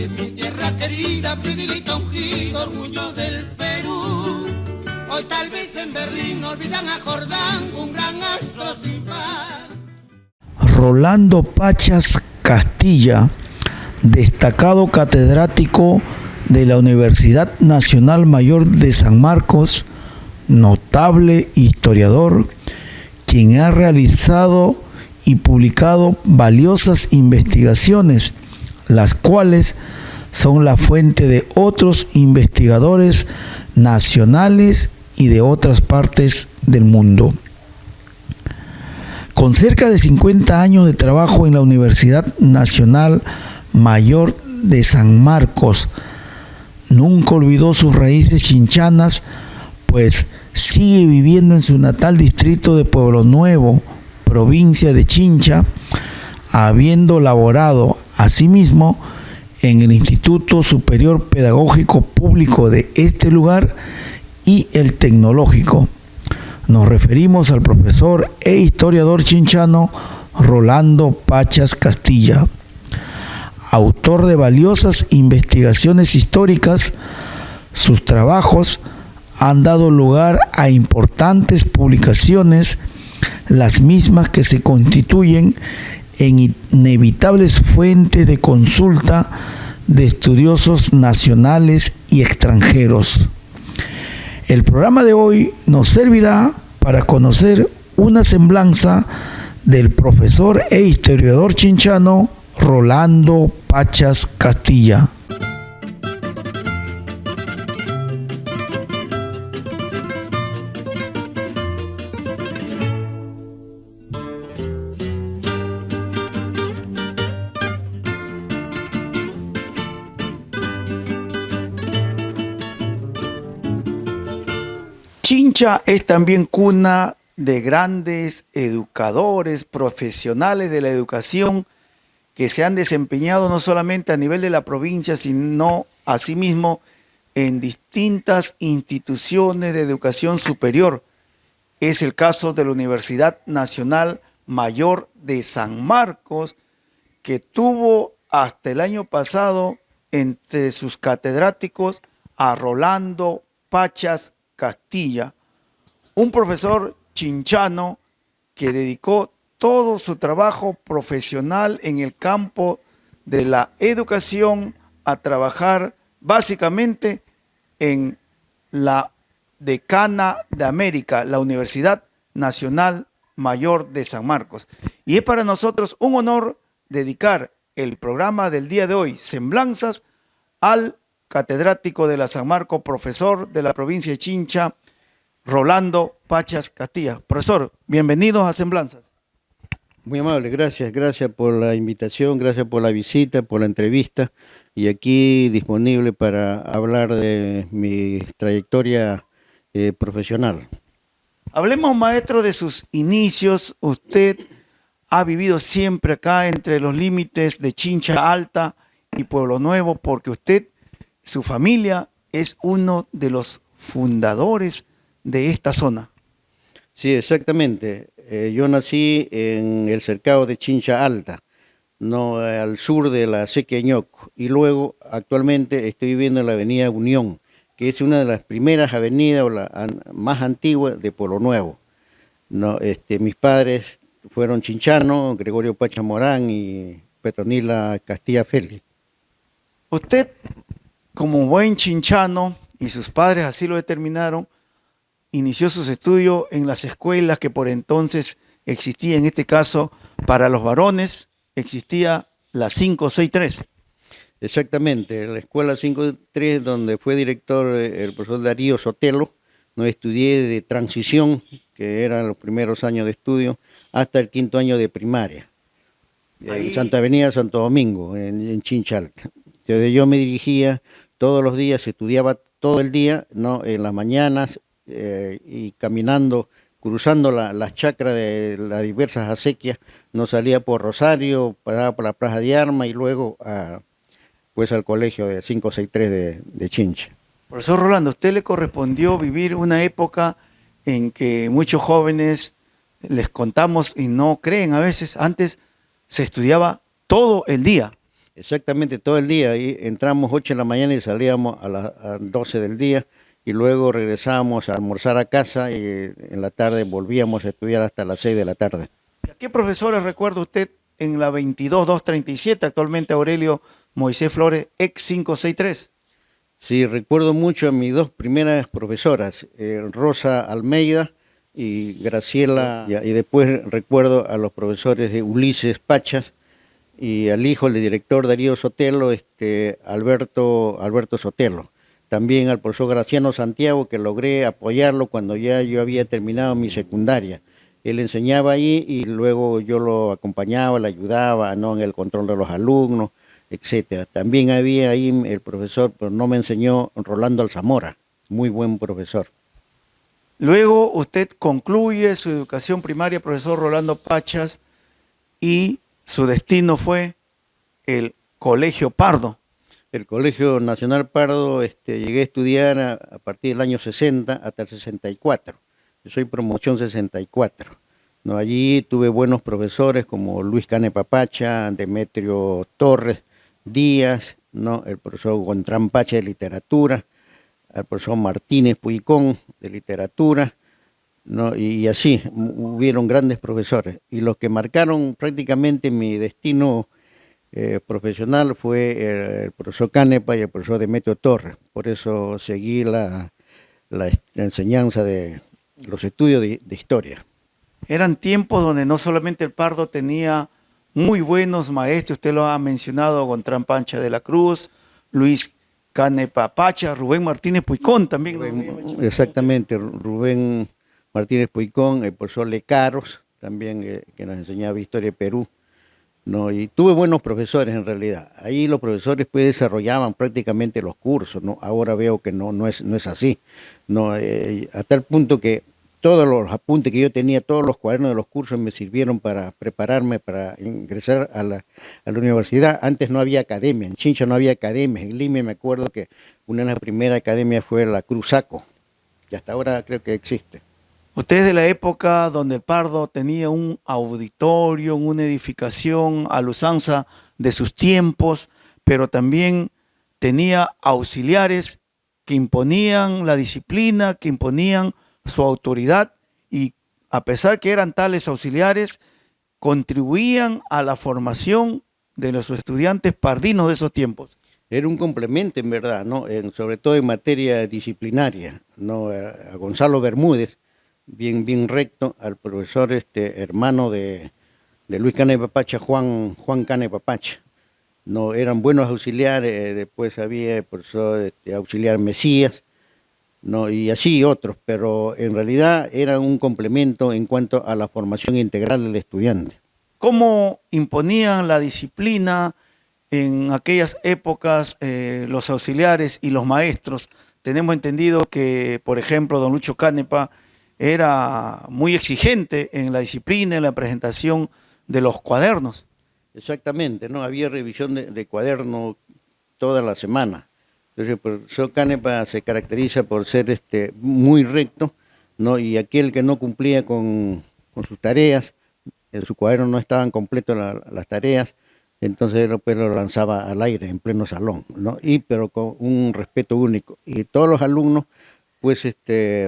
si es mi tierra querida, Pridilita ungido, orgullo del Perú. Hoy tal vez en Berlín olvidan a Jordán, un gran astro sin par. Rolando Pachas Castilla, destacado catedrático de la Universidad Nacional Mayor de San Marcos, notable historiador, quien ha realizado y publicado valiosas investigaciones, las cuales son la fuente de otros investigadores nacionales y de otras partes del mundo. Con cerca de 50 años de trabajo en la Universidad Nacional Mayor de San Marcos, nunca olvidó sus raíces chinchanas, pues sigue viviendo en su natal distrito de Pueblo Nuevo, provincia de Chincha, habiendo laborado asimismo en el Instituto Superior Pedagógico Público de este lugar y el Tecnológico. Nos referimos al profesor e historiador chinchano Rolando Pachas Castilla, autor de valiosas investigaciones históricas. Sus trabajos han dado lugar a importantes publicaciones, las mismas que se constituyen en inevitables fuentes de consulta de estudiosos nacionales y extranjeros. El programa de hoy nos servirá para conocer una semblanza del profesor e historiador chinchano Rolando Pachas Castilla. Chincha es también cuna de grandes educadores, profesionales de la educación que se han desempeñado no solamente a nivel de la provincia, sino asimismo en distintas instituciones de educación superior. Es el caso de la Universidad Nacional Mayor de San Marcos, que tuvo hasta el año pasado entre sus catedráticos a Rolando Pachas Castilla, un profesor chinchano que dedicó todo su trabajo profesional en el campo de la educación a trabajar básicamente en la decana de América, la Universidad Nacional Mayor de San Marcos. Y es para nosotros un honor dedicar el programa del día de hoy, Semblanzas, al catedrático de la San Marcos, profesor de la provincia de Chincha, Rolando Pachas Castilla. Profesor, bienvenidos a Semblanzas. Muy amable, gracias por la invitación, gracias por la visita, por la entrevista, y aquí disponible para hablar de mi trayectoria profesional. Hablemos, maestro, de sus inicios. Usted ha vivido siempre acá entre los límites de Chincha Alta y Pueblo Nuevo, porque usted, su familia, es uno de los fundadores de esta zona. Sí, exactamente. Yo nací en el cercado de Chincha Alta, no al sur de la Sequía Ñoco, y luego actualmente estoy viviendo en la avenida Unión, que es una de las primeras avenidas o la más antigua de Pueblo Nuevo. No, mis padres fueron chinchanos, Gregorio Pacha Morán y Petronila Castilla Félix. Usted, como buen chinchano, y sus padres así lo determinaron, inició sus estudios en las escuelas que por entonces existía, en este caso, para los varones, existía la 563. Exactamente, la escuela 563, donde fue director el profesor Darío Sotelo. No estudié de transición, que eran los primeros años de estudio, hasta el quinto año de primaria, en Santa Avenida Santo Domingo, en Chincha Alta. Entonces yo me dirigía todos los días, estudiaba todo el día, ¿no? En las mañanas, y caminando, cruzando las chacras de las diversas acequias, nos salía por Rosario, pasaba por la Plaza de Armas y luego pues al colegio de 563 de Chincha. Profesor Rolando, ¿a usted le correspondió vivir una época en que muchos jóvenes, les contamos y no creen a veces, antes se estudiaba todo el día? Exactamente, todo el día. Ahí entramos 8 de la mañana y salíamos a 12 del día y luego regresábamos a almorzar a casa y en la tarde volvíamos a estudiar hasta las 6 de la tarde. ¿A qué profesores recuerda usted en la 22237, actualmente Aurelio Moisés Flores, ex 563? Sí, recuerdo mucho a mis dos primeras profesoras, Rosa Almeida y Graciela, y después recuerdo a los profesores de Ulises Pachas y al hijo del director Darío Sotelo, Alberto Sotelo. También al profesor Graciano Santiago, que logré apoyarlo cuando ya yo había terminado mi secundaria. Él enseñaba ahí y luego yo lo acompañaba, le ayudaba, ¿no?, en el control de los alumnos, etcétera. También había ahí el profesor, pero no me enseñó, Rolando Alzamora, muy buen profesor. Luego usted concluye su educación primaria, profesor Rolando Pachas, y su destino fue el Colegio Pardo. El Colegio Nacional Pardo, llegué a estudiar a partir del año 60 hasta el 64. Yo soy promoción 64. ¿No? Allí tuve buenos profesores como Luis Canepa Pacha, Demetrio Torres Díaz, ¿no?, el profesor Gontrán Pacha de literatura, el profesor Martínez Puicón de literatura, ¿no? Y así hubieron grandes profesores. Y los que marcaron prácticamente mi destino profesional fue el profesor Canepa y el profesor Demetrio Torres. Por eso seguí la enseñanza de los estudios de historia. Eran tiempos donde no solamente el Pardo tenía muy buenos maestros, usted lo ha mencionado, Gontrán Pancha de la Cruz, Luis Canepa Pacha, Rubén Martínez Puicón también. Exactamente, Rubén Martínez Puicón, el profesor Lecaros, también que nos enseñaba historia de Perú. ¿No? Y tuve buenos profesores en realidad. Ahí los profesores pues desarrollaban prácticamente los cursos, ¿no? Ahora veo que no es así, ¿no? A tal punto que todos los apuntes que yo tenía, todos los cuadernos de los cursos me sirvieron para prepararme para ingresar a la universidad. Antes no había academia, en Chincha no había academia, en Lima me acuerdo que una de las primeras academias fue la Cruzaco, y hasta ahora creo que existe. Usted es de la época donde el Pardo tenía un auditorio, una edificación a la usanza de sus tiempos, pero también tenía auxiliares que imponían la disciplina, que imponían su autoridad, y a pesar que eran tales auxiliares, contribuían a la formación de los estudiantes pardinos de esos tiempos. Era un complemento en verdad, ¿no? Sobre todo en materia disciplinaria, ¿no? A Gonzalo Bermúdez, bien recto, al profesor hermano de Luis Canepa Pacha, Juan Canepa Pacha. No, eran buenos auxiliares, después había el profesor auxiliar Mesías, ¿no? Y así otros, pero en realidad eran un complemento en cuanto a la formación integral del estudiante. ¿Cómo imponían la disciplina en aquellas épocas los auxiliares y los maestros? Tenemos entendido que, por ejemplo, don Lucho Canepa era muy exigente en la disciplina, en la presentación de los cuadernos. Exactamente, ¿no? Había revisión de cuaderno toda la semana. Entonces, el profesor Canepa se caracteriza por ser muy recto, ¿no? Y aquel que no cumplía con sus tareas, en su cuaderno no estaban completas las tareas, entonces él pues, lo lanzaba al aire en pleno salón, ¿no? Pero con un respeto único. Y todos los alumnos pues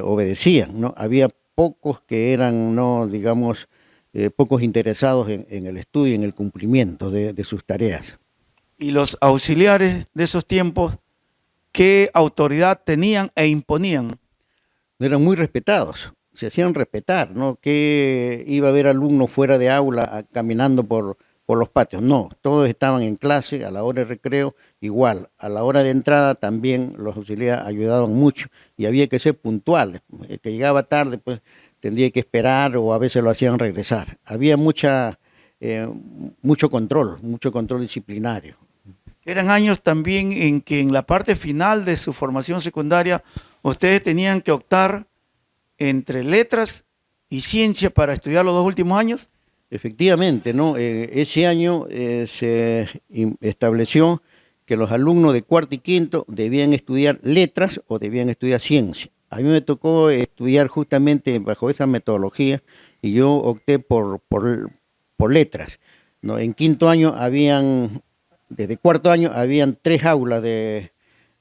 obedecían, ¿no? Había pocos que eran, no, digamos, pocos interesados en el estudio, en el cumplimiento de sus tareas. Y los auxiliares de esos tiempos, ¿qué autoridad tenían e imponían? Eran muy respetados, se hacían respetar, ¿no? Que iba a haber alumnos fuera de aula caminando por los patios, no, todos estaban en clase, a la hora de recreo igual, a la hora de entrada también los auxiliares ayudaban mucho y había que ser puntuales, el que llegaba tarde pues tendría que esperar o a veces lo hacían regresar, había mucho control disciplinario. Eran años también en que en la parte final de su formación secundaria ustedes tenían que optar entre letras y ciencia para estudiar los 2 últimos años. Efectivamente, ¿no? Ese año se estableció que los alumnos de cuarto y quinto debían estudiar letras o debían estudiar ciencia. A mí me tocó estudiar justamente bajo esa metodología y yo opté por letras, ¿no? En quinto año habían desde cuarto año habían 3 aulas de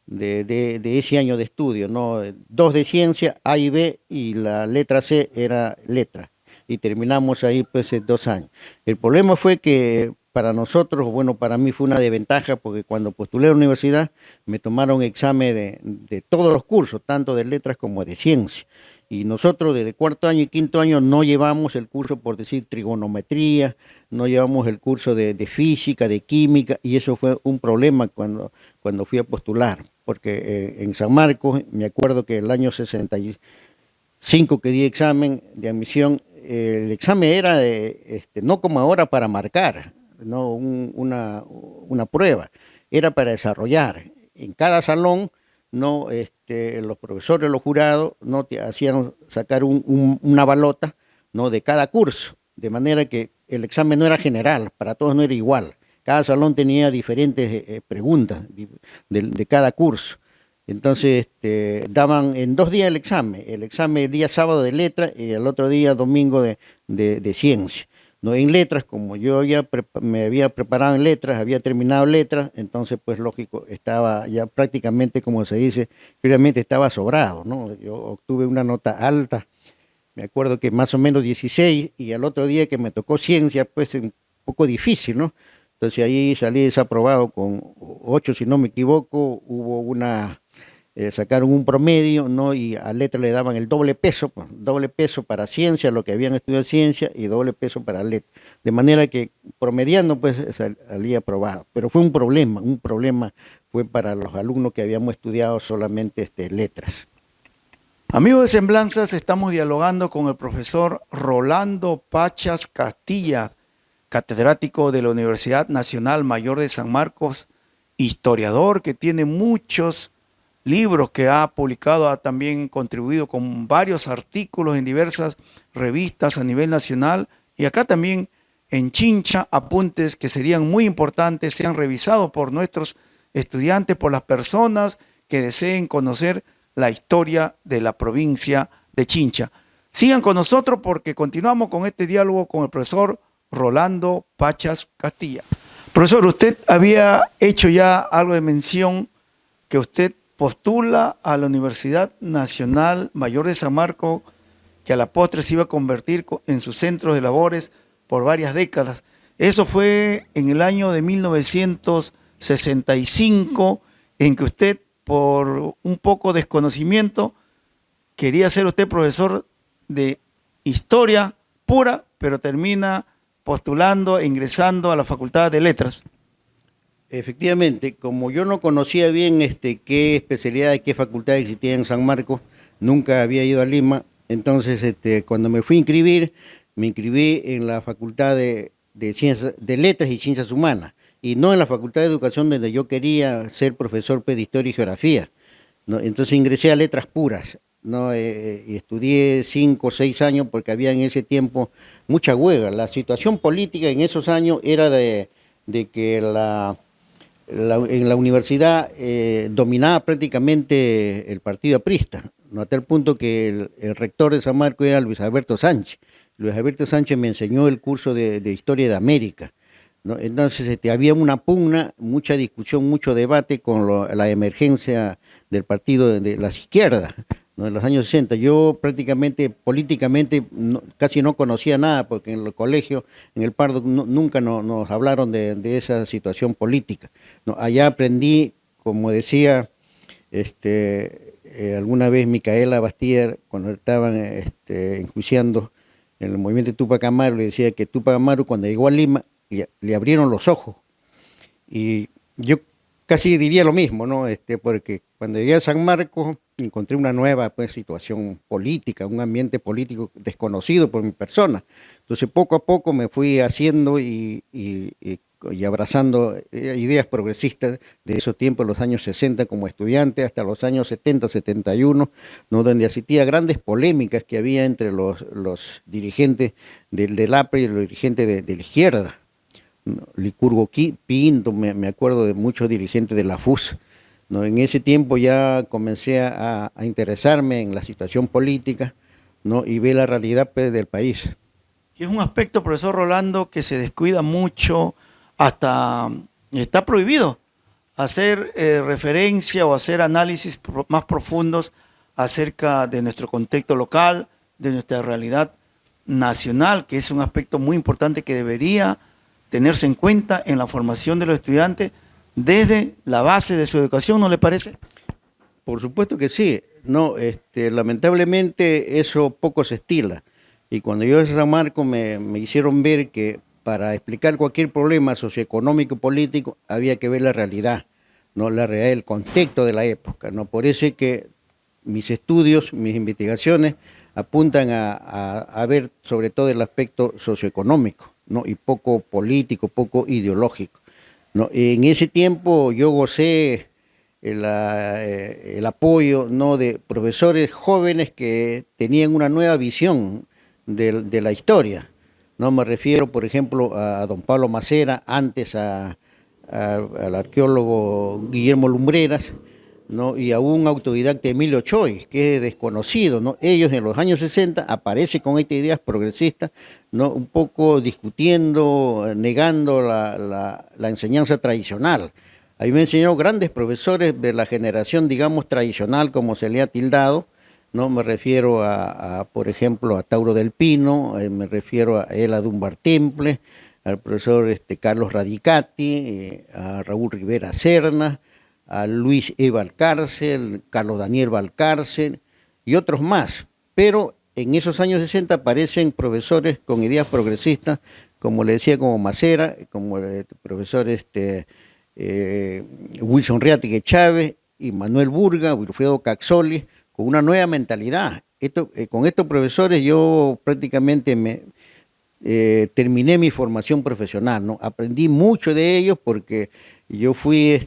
ese año de estudio, ¿no? 2 de ciencia, A y B, y la letra C era letra. Y terminamos ahí pues 2 años. El problema fue que para nosotros, bueno, para mí fue una desventaja porque cuando postulé a la universidad me tomaron examen de todos los cursos, tanto de letras como de ciencia. Y nosotros desde cuarto año y quinto año no llevamos el curso, por decir, trigonometría, no llevamos el curso de física, de química, y eso fue un problema cuando fui a postular, porque en San Marcos, me acuerdo que el año 65 que di examen de admisión, el examen era no como ahora para marcar, no una prueba, era para desarrollar. En cada salón, no, los profesores, los jurados, no te hacían sacar una balota, no, de cada curso, de manera que el examen no era general, para todos no era igual. Cada salón tenía diferentes preguntas de cada curso. Entonces daban en 2 días el examen el día sábado de letra y el otro día domingo de ciencia. No, en letras, como yo ya me había preparado en letras, había terminado letras, entonces pues lógico, estaba ya prácticamente, como se dice, realmente estaba sobrado, ¿no? Yo obtuve una nota alta, me acuerdo que más o menos 16, y al otro día que me tocó ciencia, pues un poco difícil, ¿no? Entonces ahí salí desaprobado con 8, si no me equivoco, hubo sacaron un promedio, ¿no? Y a letra le daban el doble peso para ciencia, lo que habían estudiado ciencia, y doble peso para letra. De manera que promediando, pues salía aprobado. Pero fue un problema fue para los alumnos que habíamos estudiado solamente letras. Amigos de Semblanzas, estamos dialogando con el profesor Rolando Pachas Castilla, catedrático de la Universidad Nacional Mayor de San Marcos, historiador que tiene muchos libros que ha publicado, ha también contribuido con varios artículos en diversas revistas a nivel nacional, y acá también en Chincha, apuntes que serían muy importantes, sean revisados por nuestros estudiantes, por las personas que deseen conocer la historia de la provincia de Chincha. Sigan con nosotros porque continuamos con este diálogo con el profesor Rolando Pachas Castilla. Profesor, usted había hecho ya algo de mención que usted postula a la Universidad Nacional Mayor de San Marcos, que a la postre se iba a convertir en su centro de labores por varias décadas. Eso fue en el año de 1965, en que usted, por un poco de desconocimiento, quería ser usted profesor de historia pura, pero termina postulando e ingresando a la Facultad de Letras. Efectivamente, como yo no conocía bien qué especialidad, qué facultad existía en San Marcos, nunca había ido a Lima, entonces cuando me fui a inscribir, me inscribí en la Facultad de Ciencias, de Letras y Ciencias Humanas, y no en la Facultad de Educación donde yo quería ser profesor de Historia y Geografía, ¿no? Entonces ingresé a Letras Puras, ¿no? Y estudié 5 o 6 años porque había en ese tiempo mucha huelga. La situación política en esos años era de que en la universidad dominaba prácticamente el partido aprista, ¿no? A tal punto que el rector de San Marcos era Luis Alberto Sánchez. Luis Alberto Sánchez me enseñó el curso de Historia de América, ¿no? Entonces había una pugna, mucha discusión, mucho debate con la emergencia del partido de las izquierdas, ¿no? En los años 60. Yo prácticamente, políticamente, casi no conocía nada, porque en el colegio, en el Pardo, nunca nos hablaron de esa situación política, ¿no? Allá aprendí, como decía alguna vez Micaela Bastiller, cuando estaban enjuiciando en el movimiento de Túpac Amaru, le decía que Túpac Amaru, cuando llegó a Lima, le abrieron los ojos. Y yo casi diría lo mismo, ¿no? Porque cuando llegué a San Marcos encontré una nueva, pues, situación política, un ambiente político desconocido por mi persona. Entonces poco a poco me fui haciendo y abrazando ideas progresistas de esos tiempos, los años 60 como estudiante, hasta los años 70, 71, ¿no? Donde asistía a grandes polémicas que había entre los dirigentes del APRE y los dirigentes de la izquierda, ¿no? Licurgo Pinto, me acuerdo de muchos dirigentes de la FUS, ¿no? En ese tiempo ya comencé a interesarme en la situación política, ¿no? Y ver la realidad, pues, del país. Y es un aspecto, profesor Rolando, que se descuida mucho hasta está prohibido hacer referencia o hacer análisis más profundos acerca de nuestro contexto local, de nuestra realidad nacional, que es un aspecto muy importante que debería tenerse en cuenta en la formación de los estudiantes desde la base de su educación, ¿no le parece? Por supuesto que sí. No, lamentablemente eso poco se estila. Y cuando yo en San Marcos me hicieron ver que para explicar cualquier problema socioeconómico y político había que ver la realidad, ¿no? La realidad, el contexto de la época, ¿no? Por eso es que mis estudios, mis investigaciones apuntan a ver sobre todo el aspecto socioeconómico, ¿no? Y poco político, poco ideológico, ¿no? En ese tiempo yo gocé el apoyo, ¿no? De profesores jóvenes que tenían una nueva visión de la historia, ¿no? Me refiero, por ejemplo, a don Pablo Macera, antes al arqueólogo Guillermo Lumbreras, ¿no? Y a un autodidacta, Emilio Choi, que es desconocido, ¿no? Ellos en los años 60 aparecen con estas ideas progresistas, ¿no? Un poco discutiendo, negando la enseñanza tradicional. A mí me enseñaron grandes profesores de la generación, digamos, tradicional, como se le ha tildado, ¿no? Me refiero por ejemplo, a Tauro del Pino, me refiero a Ela Dunbar Temple, al profesor Carlos Radicati, a Raúl Rivera Serna, a Luis E. Valcárcel, Carlos Daniel Valcárcel y otros más. Pero en esos años 60 aparecen profesores con ideas progresistas, como le decía, como Macera, como el profesor Wilson Reatique Chávez y Manuel Burga, Wilfredo Caxoli, con una nueva mentalidad. Con estos profesores yo prácticamente terminé mi formación profesional, ¿no? Aprendí mucho de ellos porque yo fui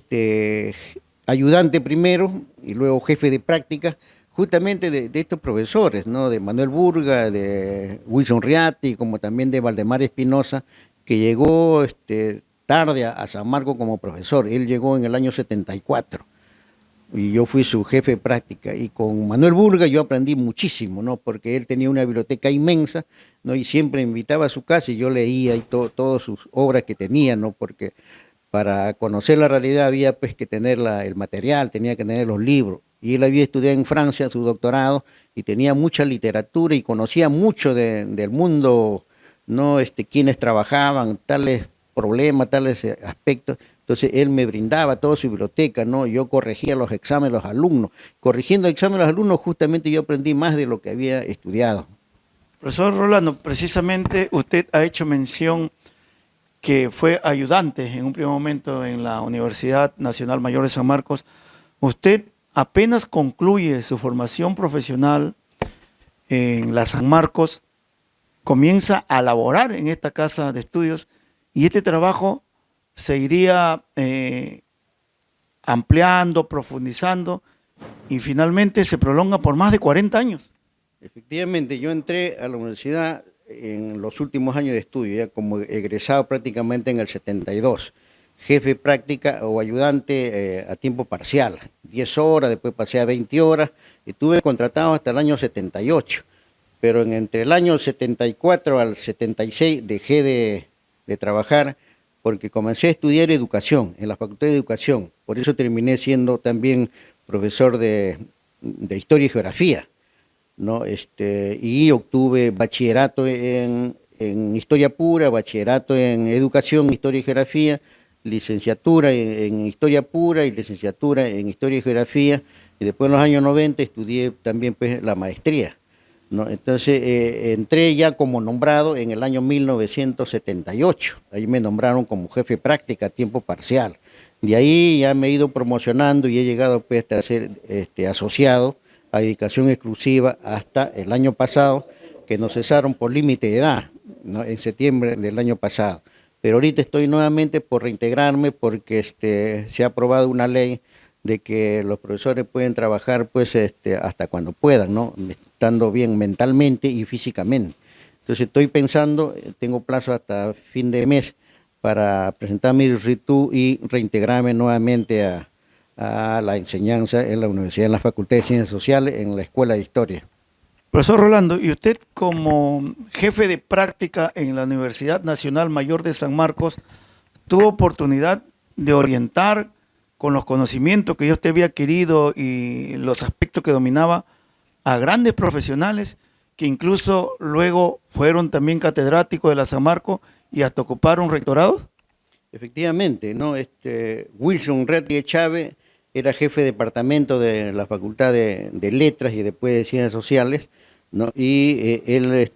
ayudante primero y luego jefe de práctica justamente de estos profesores, ¿no? De Manuel Burga, de Wilson Riatti, como también de Valdemar Espinosa, que llegó tarde a San Marcos como profesor. Él llegó en el año 74 y yo fui su jefe de práctica. Y con Manuel Burga yo aprendí muchísimo, ¿no? Porque él tenía una biblioteca inmensa, ¿no? Y siempre me invitaba a su casa y yo leía y todas sus obras que tenía, ¿no? Porque para conocer la realidad había pues que tener el material, tenía que tener los libros. Y él había estudiado en Francia su doctorado y tenía mucha literatura y conocía mucho del mundo, ¿no? Quienes trabajaban, tales problemas, tales aspectos. Entonces él me brindaba toda su biblioteca, ¿no? Yo corregía los exámenes de los alumnos. Corrigiendo exámenes de los alumnos justamente yo aprendí más de lo que había estudiado. Profesor Rolando, precisamente usted ha hecho mención que fue ayudante en un primer momento en la Universidad Nacional Mayor de San Marcos. Usted apenas concluye su formación profesional en la San Marcos, comienza a laborar en esta casa de estudios y este trabajo se iría ampliando, profundizando y finalmente se prolonga por más de 40 años. Efectivamente, yo entré a la universidad en los últimos años de estudio, ya como egresado prácticamente en el 72, jefe de práctica o ayudante a tiempo parcial, 10 horas, después pasé a 20 horas, y estuve contratado hasta el año 78, pero entre el año 74 al 76 dejé de trabajar porque comencé a estudiar educación en la Facultad de Educación, por eso terminé siendo también profesor de Historia y Geografía, ¿no? Y obtuve bachillerato en Historia Pura, bachillerato en Educación, Historia y Geografía, licenciatura en Historia Pura y licenciatura en Historia y Geografía, y después en los años 90 estudié también pues, la maestría, ¿no? Entonces entré ya como nombrado en el año 1978, ahí me nombraron como jefe de práctica a tiempo parcial, de ahí ya me he ido promocionando y he llegado pues, a ser asociado a dedicación exclusiva hasta el año pasado, que nos cesaron por límite de edad, ¿no? En septiembre del año pasado. Pero ahorita estoy nuevamente por reintegrarme porque se ha aprobado una ley de que los profesores pueden trabajar pues hasta cuando puedan, ¿no? Estando bien mentalmente y físicamente. Entonces estoy pensando, tengo plazo hasta fin de mes para presentar mi RITU y reintegrarme nuevamente a la enseñanza en la universidad, en la Facultad de Ciencias Sociales, en la Escuela de Historia. Profesor Rolando, y usted como jefe de práctica en la Universidad Nacional Mayor de San Marcos, ¿tuvo oportunidad de orientar con los conocimientos que yo usted había adquirido y los aspectos que dominaba a grandes profesionales que incluso luego fueron también catedráticos de la San Marcos y hasta ocuparon rectorados? Efectivamente, ¿no? Wilson Ratti Chávez era jefe de departamento de la Facultad de Letras y después de Ciencias Sociales, ¿no? Y él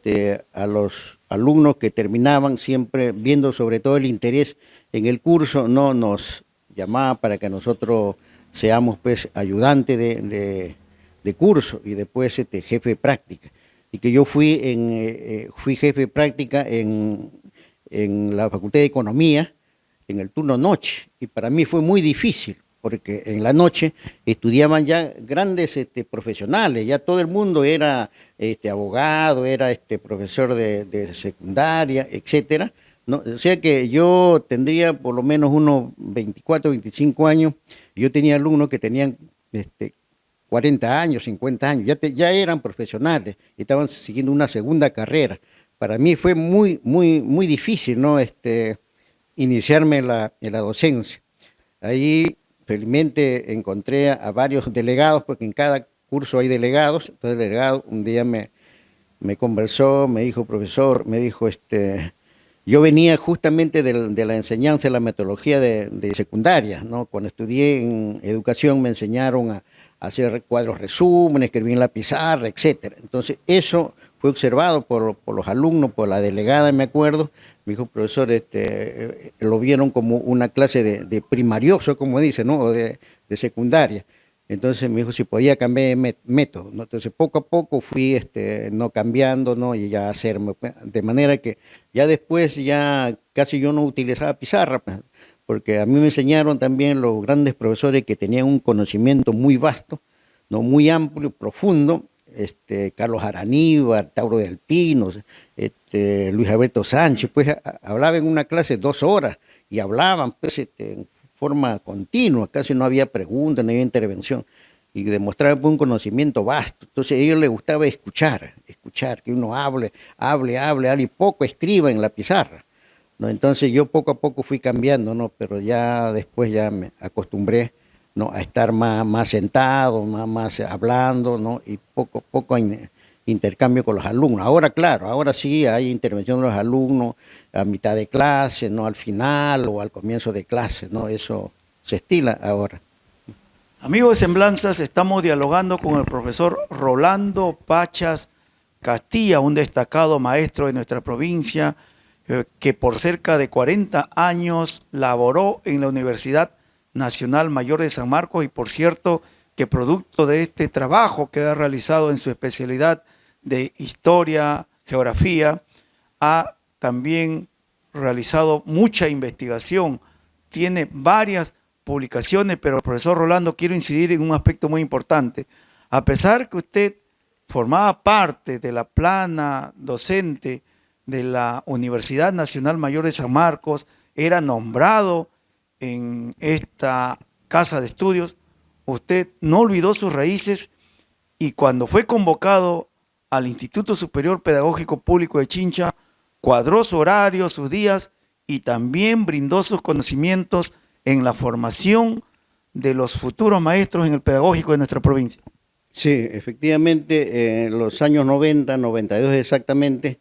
a los alumnos que terminaban, siempre viendo sobre todo el interés en el curso, no nos llamaba para que nosotros seamos pues ayudantes de curso y después jefe de práctica. Y que yo fui jefe de práctica en la Facultad de Economía en el turno noche, y para mí fue muy difícil, porque en la noche estudiaban ya grandes profesionales, ya todo el mundo era abogado, era profesor de secundaria, etcétera, ¿no? O sea que yo tendría por lo menos unos 24, 25 años, yo tenía alumnos que tenían 40 años, 50 años, ya eran profesionales, estaban siguiendo una segunda carrera. Para mí fue muy, muy, muy difícil, ¿no? Iniciarme en la docencia. Ahí felizmente encontré a varios delegados, porque en cada curso hay delegados. Entonces el delegado un día me conversó, me dijo, profesor, me dijo, yo venía justamente de la enseñanza de la metodología de secundaria, ¿no? Cuando estudié en educación me enseñaron a hacer cuadros resúmenes, escribir en la pizarra, etcétera. Entonces eso fue observado por los alumnos, por la delegada, me acuerdo. Me dijo, profesor, lo vieron como una clase de primarioso, como dice, ¿no? O de secundaria. Entonces me dijo si podía cambiar de método, ¿no? Entonces poco a poco fui no cambiando, ¿no? Y ya hacerme, de manera que ya después ya casi yo no utilizaba pizarra, pues, porque a mí me enseñaron también los grandes profesores que tenían un conocimiento muy vasto, ¿no? Muy amplio, profundo. Carlos Araníbar, Tauro del Pino, Luis Alberto Sánchez, pues hablaba en una clase 2 horas y hablaban pues, en forma continua, casi no había preguntas, no había intervención, y demostraban pues, un conocimiento vasto. Entonces a ellos les gustaba escuchar, que uno hable, y poco escriba en la pizarra, ¿no? Entonces yo poco a poco fui cambiando, ¿no? Pero ya después ya me acostumbré, ¿no? A estar más sentado, más hablando, ¿no? Y poco intercambio con los alumnos. Ahora, claro, ahora sí hay intervención de los alumnos a mitad de clase, ¿no? Al final o al comienzo de clase, ¿no? Eso se estila ahora. Amigos de Semblanzas, estamos dialogando con el profesor Rolando Pachas Castilla, un destacado maestro de nuestra provincia, que por cerca de 40 años laboró en la Universidad Nacional Mayor de San Marcos, y por cierto que producto de este trabajo que ha realizado en su especialidad de historia, geografía, ha también realizado mucha investigación, tiene varias publicaciones, pero profesor Rolando, quiero incidir en un aspecto muy importante. A pesar que usted formaba parte de la plana docente de la Universidad Nacional Mayor de San Marcos, era nombrado en esta casa de estudios, usted no olvidó sus raíces y cuando fue convocado al Instituto Superior Pedagógico Público de Chincha, cuadró su horario, sus días y también brindó sus conocimientos en la formación de los futuros maestros en el pedagógico de nuestra provincia. Sí, efectivamente, en los años 90, 92 exactamente,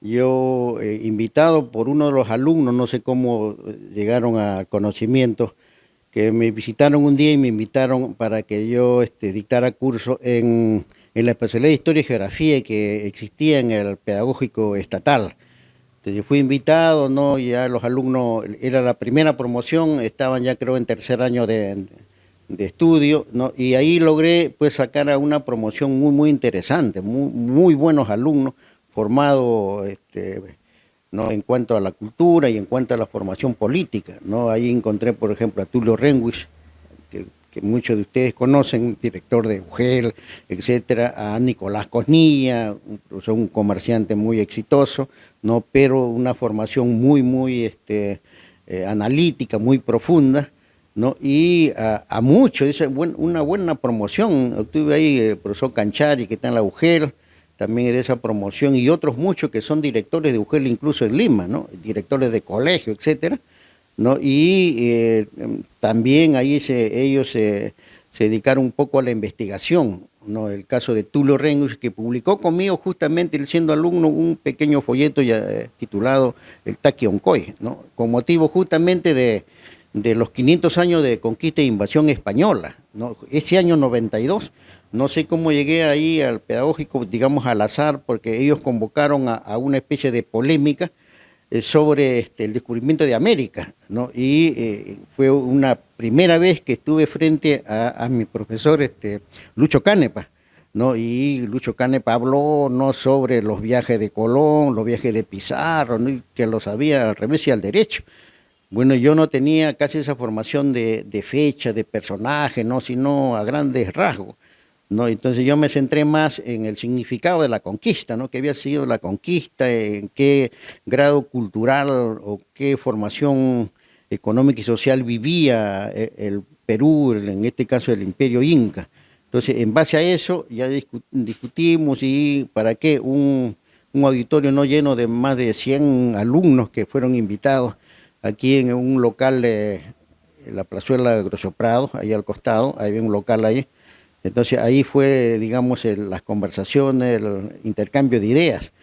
yo, invitado por uno de los alumnos, no sé cómo llegaron al conocimiento, que me visitaron un día y me invitaron para que yo dictara curso en la especialidad de Historia y Geografía que existía en el pedagógico estatal. Entonces yo fui invitado, ¿no? Ya los alumnos, era la primera promoción, estaban ya creo en tercer año de estudio, ¿no? Y ahí logré pues sacar a una promoción muy, muy interesante, muy buenos alumnos, formado ¿no? En cuanto a la cultura y en cuanto a la formación política, ¿no? Ahí encontré, por ejemplo, a Tulio Renguis, que muchos de ustedes conocen, director de UGEL, etcétera, a Nicolás Cosnilla, un comerciante muy exitoso, ¿no? Pero una formación muy, muy analítica, muy profunda, ¿no? Y a muchos, una buena promoción. Obtuve ahí el profesor Canchari, que está en la UGEL, también de esa promoción, y otros muchos que son directores de UGEL incluso en Lima, ¿no? Directores de colegio, etcétera, ¿no? Y también ahí ellos se dedicaron un poco a la investigación, ¿no? El caso de Tulio Rengus, que publicó conmigo justamente, él siendo alumno, un pequeño folleto ya, titulado El Taqui Oncoy, ¿no? Con motivo justamente de los 500 años de conquista e invasión española, ¿no? Ese año 92, no sé cómo llegué ahí al pedagógico, digamos al azar, porque ellos convocaron a una especie de polémica sobre el descubrimiento de América, ¿no? Y fue una primera vez que estuve frente a mi profesor Lucho Canepa, ¿no? Y Lucho Canepa habló no sobre los viajes de Colón, los viajes de Pizarro, ¿no? Que lo sabía al revés y al derecho. Bueno, yo no tenía casi esa formación de fecha, de personaje, ¿no? Sino a grandes rasgos, ¿no? Entonces yo me centré más en el significado de la conquista, ¿no? ¿Qué había sido la conquista? ¿En qué grado cultural o qué formación económica y social vivía el Perú, en este caso el Imperio Inca? Entonces, en base a eso ya discutimos y para qué un auditorio no lleno de más de 100 alumnos que fueron invitados aquí en un local de la plazuela de Grosso Prado, ahí al costado, había un local ahí. Entonces ahí fue, digamos, las conversaciones, el intercambio de ideas,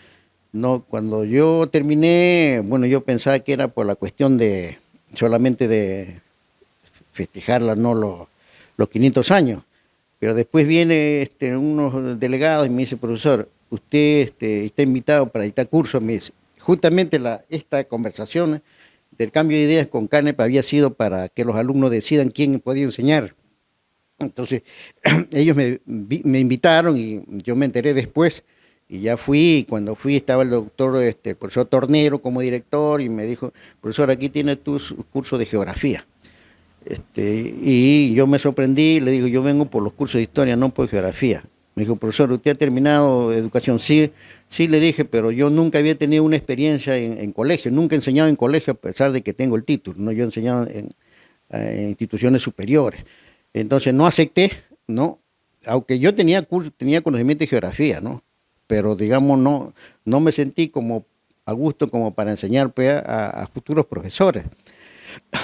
¿no? Cuando yo terminé, bueno, yo pensaba que era por la cuestión de solamente de festejarla, ¿no? Los 500 años, pero después viene unos delegados y me dice, profesor, usted está invitado para dictar curso, me dice. Justamente esta conversación, intercambio de ideas con Canepa había sido para que los alumnos decidan quién podía enseñar. Entonces, ellos me invitaron y yo me enteré después y ya fui, y cuando fui estaba el doctor, el profesor Tornero como director y me dijo, profesor, aquí tiene tu curso de geografía. Y yo me sorprendí, le digo, yo vengo por los cursos de historia, no por geografía. Me dijo, profesor, ¿usted ha terminado educación? Sí, sí, le dije, pero yo nunca había tenido una experiencia en colegio, nunca he enseñado en colegio a pesar de que tengo el título, ¿no? Yo he enseñado en instituciones superiores. Entonces no acepté, ¿no? Aunque yo tenía conocimiento de geografía, ¿no? Pero digamos, no me sentí como a gusto como para enseñar pues, a futuros profesores.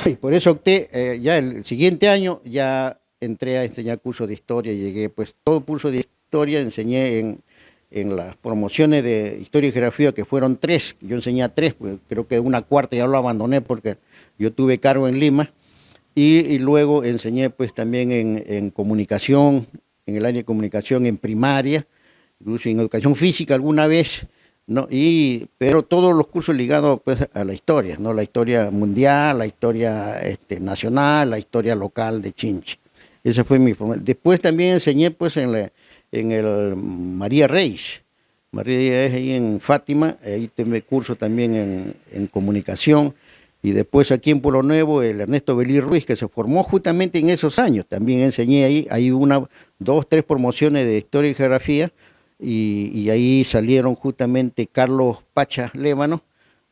Y por eso opté, ya el siguiente año ya entré a enseñar cursos de historia, llegué pues todo curso de historia, enseñé en las promociones de historia y geografía, que fueron 3, yo enseñé a 3, pues creo que una cuarta ya lo abandoné porque yo tuve cargo en Lima. Y luego enseñé pues también en comunicación, en el área de comunicación en primaria, incluso en educación física alguna vez, ¿no? Pero todos los cursos ligados pues a la historia, ¿no? La historia mundial, la historia nacional, la historia local de Chinchi. Esa fue mi formación. Después también enseñé pues en el María Reis. María Reis ahí en Fátima, ahí tuve curso también en comunicación. Y después aquí en Pueblo Nuevo, el Ernesto Belí Ruiz, que se formó justamente en esos años. También enseñé ahí, hay 2, 3 promociones de historia y geografía, y ahí salieron justamente Carlos Pacha Lévano,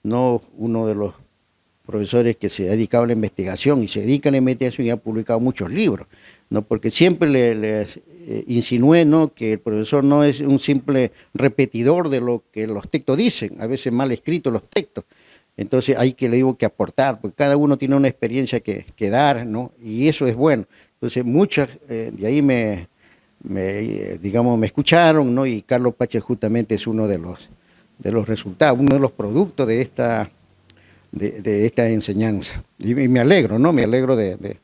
¿no? Uno de los profesores que se dedicaba a la investigación y se dedica a la investigación y ha publicado muchos libros, ¿no? Porque siempre les insinué, ¿no? Que el profesor no es un simple repetidor de lo que los textos dicen, a veces mal escritos los textos. Entonces hay que, le digo, que aportar, porque cada uno tiene una experiencia que dar, ¿no? Y eso es bueno. Entonces muchas de ahí digamos, me escucharon, ¿no? Y Carlos Pache justamente es uno de los resultados, uno de los productos de esta enseñanza. Y me alegro, ¿no? Me alegro de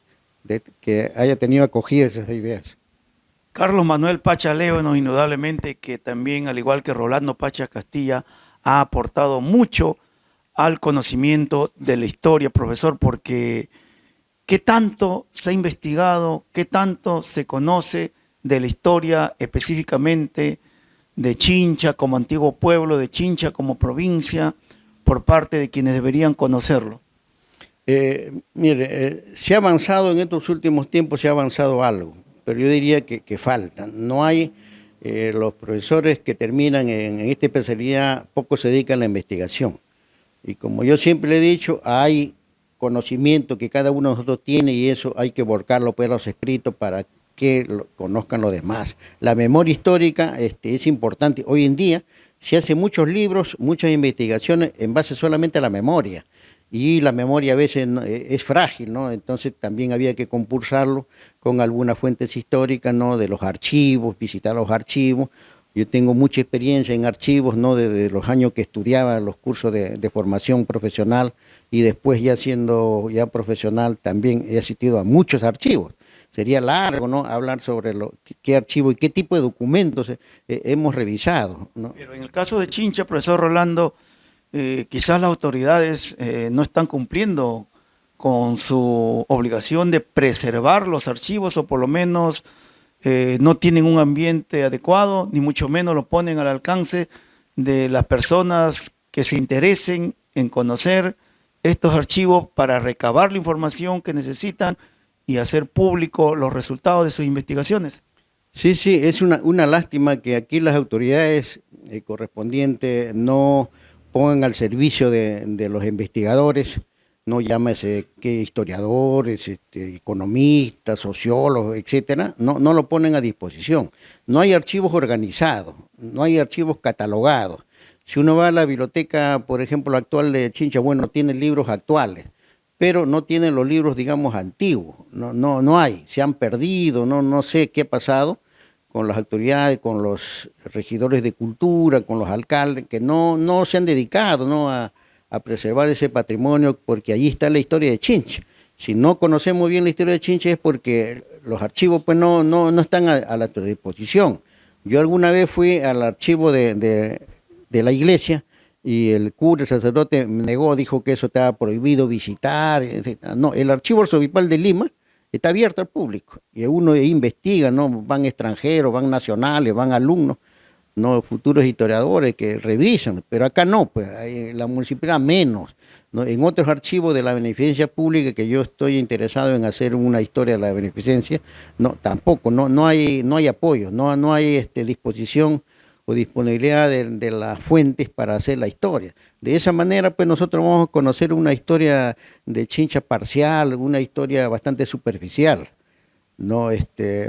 que haya tenido acogida esas ideas. Carlos Manuel Pacha Lévano, indudablemente que también, al igual que Rolando Pacha Castilla, ha aportado mucho al conocimiento de la historia, profesor, porque ¿qué tanto se ha investigado, qué tanto se conoce de la historia específicamente de Chincha como antiguo pueblo, de Chincha como provincia, por parte de quienes deberían conocerlo? Mire, se ha avanzado en estos últimos tiempos, se ha avanzado algo, pero yo diría que falta. No hay los profesores que terminan en esta especialidad, poco se dedican a la investigación. Y como yo siempre le he dicho, hay conocimiento que cada uno de nosotros tiene y eso hay que volcarlo pues, a los escritos para que conozcan los demás. La memoria histórica es importante. Hoy en día se hacen muchos libros, muchas investigaciones en base solamente a la memoria. y la memoria a veces es frágil, ¿no? Entonces también había que compulsarlo con algunas fuentes históricas, ¿no? De los archivos, visitar los archivos. Yo tengo mucha experiencia en archivos, ¿no? Desde los años que estudiaba los cursos de formación profesional y después ya siendo ya profesional también he asistido a muchos archivos. Sería largo, ¿no? Hablar sobre qué archivo y qué tipo de documentos hemos revisado, ¿no? Pero en el caso de Chincha, profesor Rolando, quizás las autoridades no están cumpliendo con su obligación de preservar los archivos o por lo menos no tienen un ambiente adecuado, ni mucho menos lo ponen al alcance de las personas que se interesen en conocer estos archivos para recabar la información que necesitan y hacer público los resultados de sus investigaciones. Sí, sí, es una lástima que aquí las autoridades correspondientes no pongan al servicio de los investigadores, no llámese que historiadores, economistas, sociólogos, etcétera, no lo ponen a disposición. No hay archivos organizados, no hay archivos catalogados. Si uno va a la biblioteca, por ejemplo, actual de Chincha, bueno, tiene libros actuales, pero no tiene los libros, digamos, antiguos. No hay, se han perdido, no sé qué ha pasado con las autoridades, con los regidores de cultura, con los alcaldes, que no se han dedicado, ¿no? a preservar ese patrimonio, porque allí está la historia de Chincha. Si no conocemos bien la historia de Chincha es porque los archivos pues no están a la disposición. Yo alguna vez fui al archivo de la iglesia y el cura, el sacerdote, me negó, dijo que eso estaba prohibido visitar, etc. No, el archivo arzobispal de Lima está abierto al público y uno investiga, ¿no? Van extranjeros, van nacionales, van alumnos, no futuros historiadores que revisan, pero acá no, pues la municipalidad menos, ¿no? En otros archivos de la beneficencia pública, que yo estoy interesado en hacer una historia de la beneficencia, no, tampoco, no hay apoyo, no hay disposición o disponibilidad de las fuentes para hacer la historia. De esa manera, pues nosotros vamos a conocer una historia de Chincha parcial, una historia bastante superficial, ¿no?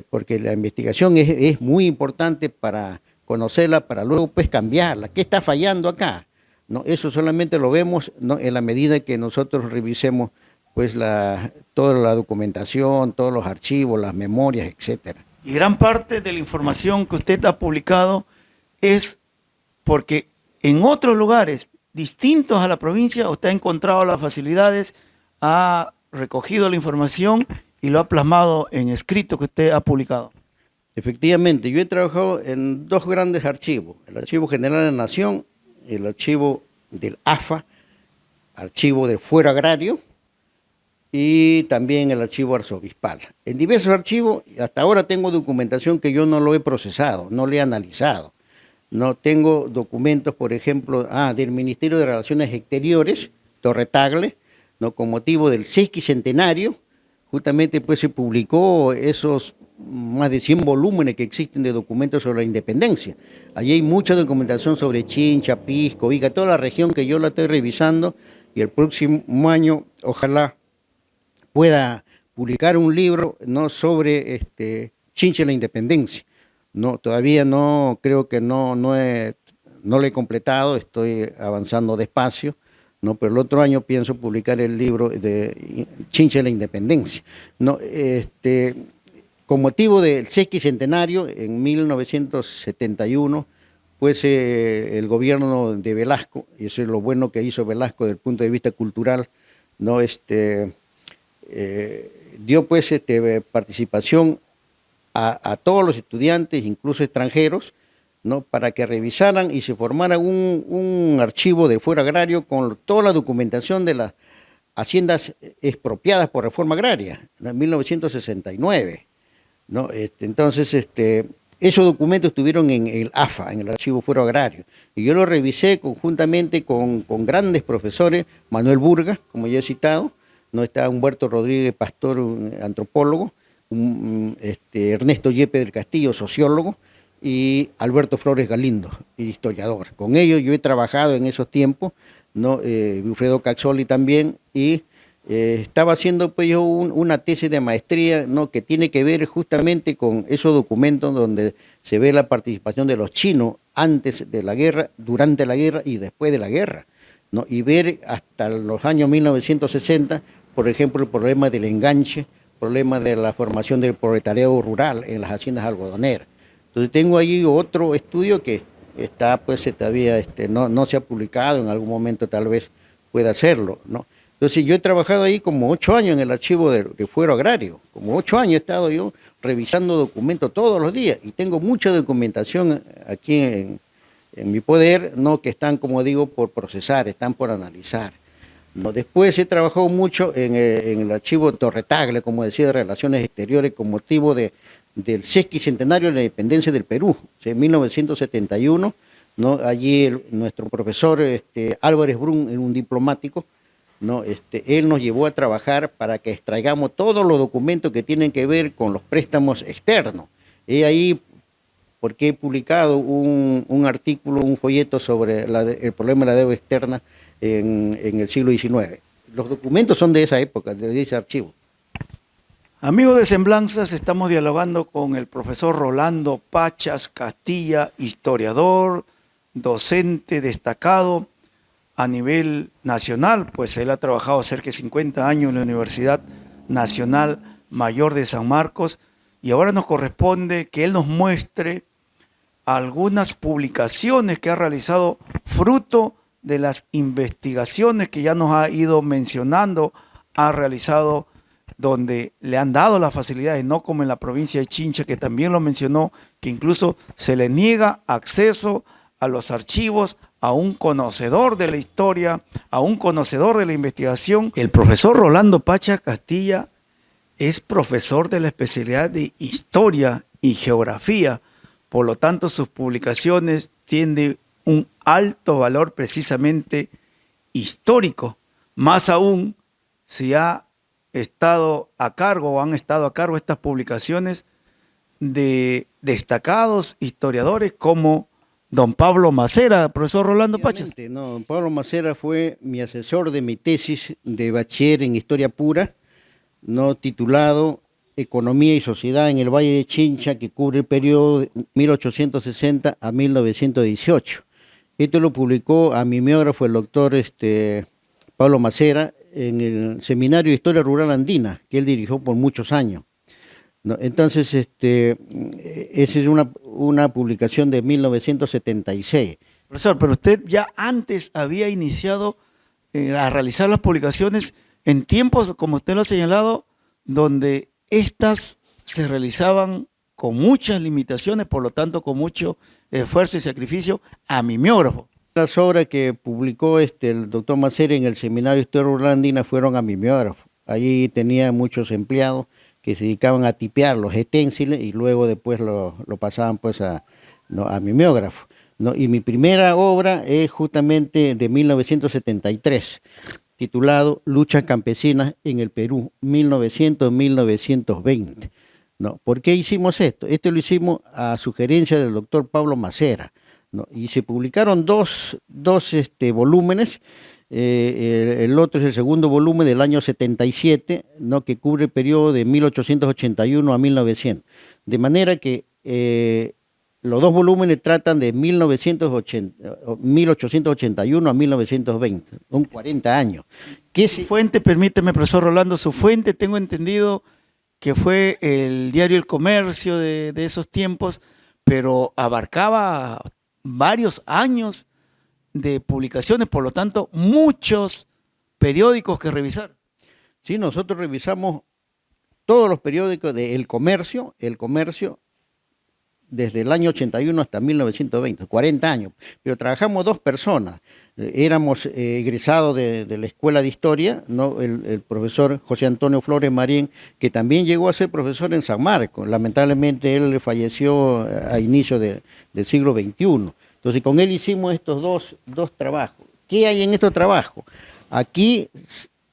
Porque la investigación es muy importante para conocerla, para luego pues cambiarla. ¿Qué está fallando acá? No, eso solamente lo vemos, ¿no? En la medida que nosotros revisemos pues toda la documentación, todos los archivos, las memorias, etcétera. Y gran parte de la información que usted ha publicado es porque en otros lugares distintos a la provincia usted ha encontrado las facilidades, ha recogido la información y lo ha plasmado en escrito que usted ha publicado. Efectivamente, yo he trabajado en dos grandes archivos, el Archivo General de la Nación, el archivo del AFA, archivo del Fuero Agrario y también el archivo arzobispal. En diversos archivos, hasta ahora tengo documentación que yo no lo he procesado, no lo he analizado. No tengo documentos, por ejemplo, del Ministerio de Relaciones Exteriores, Torre Tagle, ¿no? Con motivo del sesquicentenario, justamente pues se publicó esos más de 100 volúmenes que existen de documentos sobre la independencia. Allí hay mucha documentación sobre Chincha, Pisco, Ica, toda la región que yo la estoy revisando y el próximo año ojalá pueda publicar un libro, ¿no? Sobre Chincha y la independencia. No, todavía no, creo que no lo he completado, estoy avanzando despacio, ¿no? Pero el otro año pienso publicar el libro de Chincha y la independencia, ¿no? Con motivo del sesquicentenario, en 1971, pues el gobierno de Velasco, y eso es lo bueno que hizo Velasco desde el punto de vista cultural, ¿no? Dio pues participación a todos los estudiantes, incluso extranjeros, ¿no? Para que revisaran y se formara un archivo del Fuero Agrario con toda la documentación de las haciendas expropiadas por reforma agraria, en 1969. ¿No? Entonces, esos documentos estuvieron en el AFA, en el Archivo Fuero Agrario, y yo lo revisé conjuntamente con grandes profesores, Manuel Burga, como ya he citado, ¿no? Está Humberto Rodríguez Pastor, un antropólogo, Ernesto Yepe del Castillo, sociólogo, y Alberto Flores Galindo, historiador. Con ellos yo he trabajado en esos tiempos, ¿no? Wilfredo Cazzoli también, y estaba haciendo pues yo una tesis de maestría, ¿no? Que tiene que ver justamente con esos documentos donde se ve la participación de los chinos antes de la guerra, durante la guerra y después de la guerra. ¿no? Y ver hasta los años 1960, por ejemplo, el problema del enganche, problema de la formación del proletariado rural en las haciendas algodoneras. Entonces tengo ahí otro estudio que está, pues todavía no se ha publicado, en algún momento tal vez pueda hacerlo, ¿no? Entonces yo he trabajado ahí como 8 años en el archivo de Fuero Agrario, como 8 años he estado yo revisando documentos todos los días y tengo mucha documentación aquí en mi poder, ¿no? Que están, como digo, por procesar, están por analizar, ¿no? Después he trabajado mucho en el archivo Torretagle, como decía, de Relaciones Exteriores, con motivo del sesquicentenario de la independencia del Perú, o sea, en 1971, ¿no? Allí nuestro profesor Álvarez Brun, en un diplomático, ¿no? Él nos llevó a trabajar para que extraigamos todos los documentos que tienen que ver con los préstamos externos. Y ahí, porque he publicado un artículo, un folleto sobre el problema de la deuda externa en el siglo XIX. Los documentos son de esa época, de ese archivo. Amigos de Semblanzas, estamos dialogando con el profesor Rolando Pachas Castilla, historiador, docente destacado a nivel nacional, pues él ha trabajado cerca de 50 años en la Universidad Nacional Mayor de San Marcos y ahora nos corresponde que él nos muestre algunas publicaciones que ha realizado fruto de las investigaciones que ya nos ha ido mencionando, ha realizado donde le han dado las facilidades, no como en la provincia de Chincha, que también lo mencionó, que incluso se le niega acceso a los archivos a un conocedor de la historia, a un conocedor de la investigación. El profesor Rolando Pacha Castilla es profesor de la especialidad de Historia y Geografía, por lo tanto sus publicaciones tienen un alto valor precisamente histórico, más aún si ha estado a cargo o han estado a cargo estas publicaciones de destacados historiadores como don Pablo Macera. Profesor Rolando Pachas. No, don Pablo Macera fue mi asesor de mi tesis de bachiller en Historia Pura, no titulado Economía y Sociedad en el Valle de Chincha, que cubre el periodo de 1860 a 1918. Esto lo publicó a mimeógrafo el doctor Pablo Macera en el Seminario de Historia Rural Andina, que él dirigió por muchos años, ¿no? Entonces, esa es una publicación de 1976. Profesor, pero usted ya antes había iniciado a realizar las publicaciones en tiempos, como usted lo ha señalado, donde estas se realizaban con muchas limitaciones, por lo tanto con mucho esfuerzo y sacrificio a mimeógrafo. Las obras que publicó el doctor Macera en el Seminario de Historia Rural Andina fueron a mimeógrafo. Allí tenía muchos empleados que se dedicaban a tipear los esténciles y luego después lo pasaban pues a mimeógrafo, ¿no? Y mi primera obra es justamente de 1973, titulado Luchas campesinas en el Perú, 1900-1920. ¿No? ¿Por qué hicimos esto? Esto lo hicimos a sugerencia del doctor Pablo Macera, ¿no? Y se publicaron dos volúmenes. El otro es el segundo volumen del año 77, ¿no? Que cubre el periodo de 1881 a 1900. De manera que los dos volúmenes tratan de 1881 a 1920, son 40 años. Su fuente, permíteme, profesor Rolando, su fuente, tengo entendido que fue el diario El Comercio de esos tiempos, pero abarcaba varios años de publicaciones, por lo tanto, muchos periódicos que revisar. Sí, nosotros revisamos todos los periódicos de El Comercio, desde el año 81 hasta 1920, 40 años, pero trabajamos dos personas, éramos egresados de la Escuela de Historia, ¿no? El profesor José Antonio Flores Marín, que también llegó a ser profesor en San Marcos, lamentablemente él falleció a inicio del siglo XXI, entonces con él hicimos estos dos trabajos. ¿Qué hay en estos trabajos? Aquí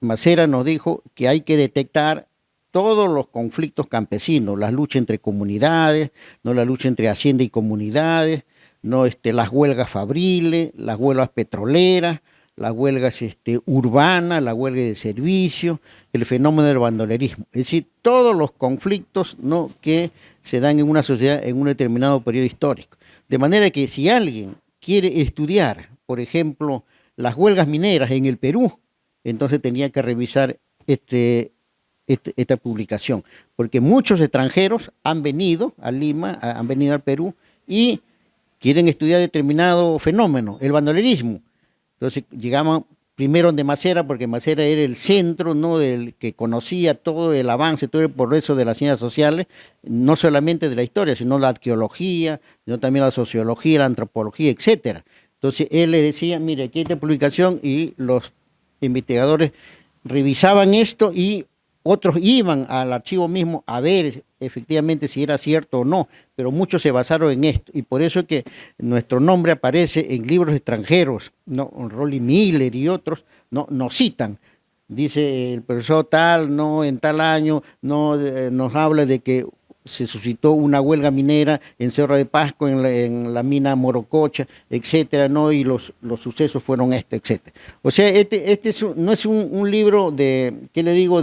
Macera nos dijo que hay que detectar todos los conflictos campesinos, las luchas entre comunidades, no la lucha entre hacienda y comunidades, no las huelgas fabriles, las huelgas petroleras, las huelgas urbanas, la huelga de servicio, el fenómeno del bandolerismo, es decir, todos los conflictos, ¿no? Que se dan en una sociedad en un determinado periodo histórico. De manera que si alguien quiere estudiar, por ejemplo, las huelgas mineras en el Perú, entonces tenía que revisar esta publicación, porque muchos extranjeros han venido a Lima, han venido al Perú y quieren estudiar determinado fenómeno, el bandolerismo. Entonces llegaban primero de Macera, porque Macera era el centro, ¿no?, del que conocía todo el avance, todo el progreso de las ciencias sociales, no solamente de la historia, sino la arqueología, sino también la sociología, la antropología, etcétera. Entonces él le decía, mire, aquí hay esta publicación, y los investigadores revisaban esto y otros iban al archivo mismo a ver efectivamente si era cierto o no, pero muchos se basaron en esto, y por eso es que nuestro nombre aparece en libros extranjeros, ¿no? Rolly Miller y otros nos citan. Dice el profesor tal, no, en tal año, no, nos habla de que se suscitó una huelga minera en Cerro de Pasco, en la mina Morococha, etcétera, ¿no? Y los sucesos fueron esto, etcétera. O sea, no es un libro de, ¿qué le digo?,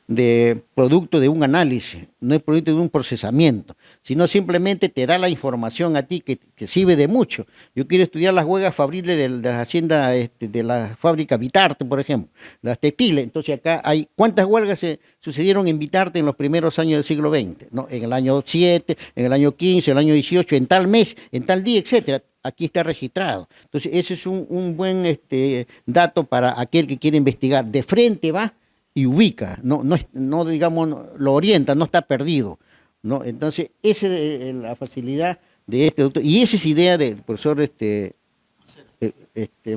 de producto de un análisis, no es producto de un procesamiento, sino simplemente te da la información a ti que sirve de mucho. Yo quiero estudiar las huelgas fabriles de las haciendas, de la fábrica Vitarte, por ejemplo, las textiles. Entonces acá hay, ¿cuántas huelgas se sucedieron en Vitarte en los primeros años del siglo XX? ¿No? En el año 7, en el año 15, en el año 18, en tal mes, en tal día, etcétera. Aquí está registrado. Entonces ese es un buen dato para aquel que quiere investigar. De frente va y ubica, no digamos, lo orienta, no está perdido, ¿no? Entonces, esa es la facilidad de este doctor, y esa es idea del profesor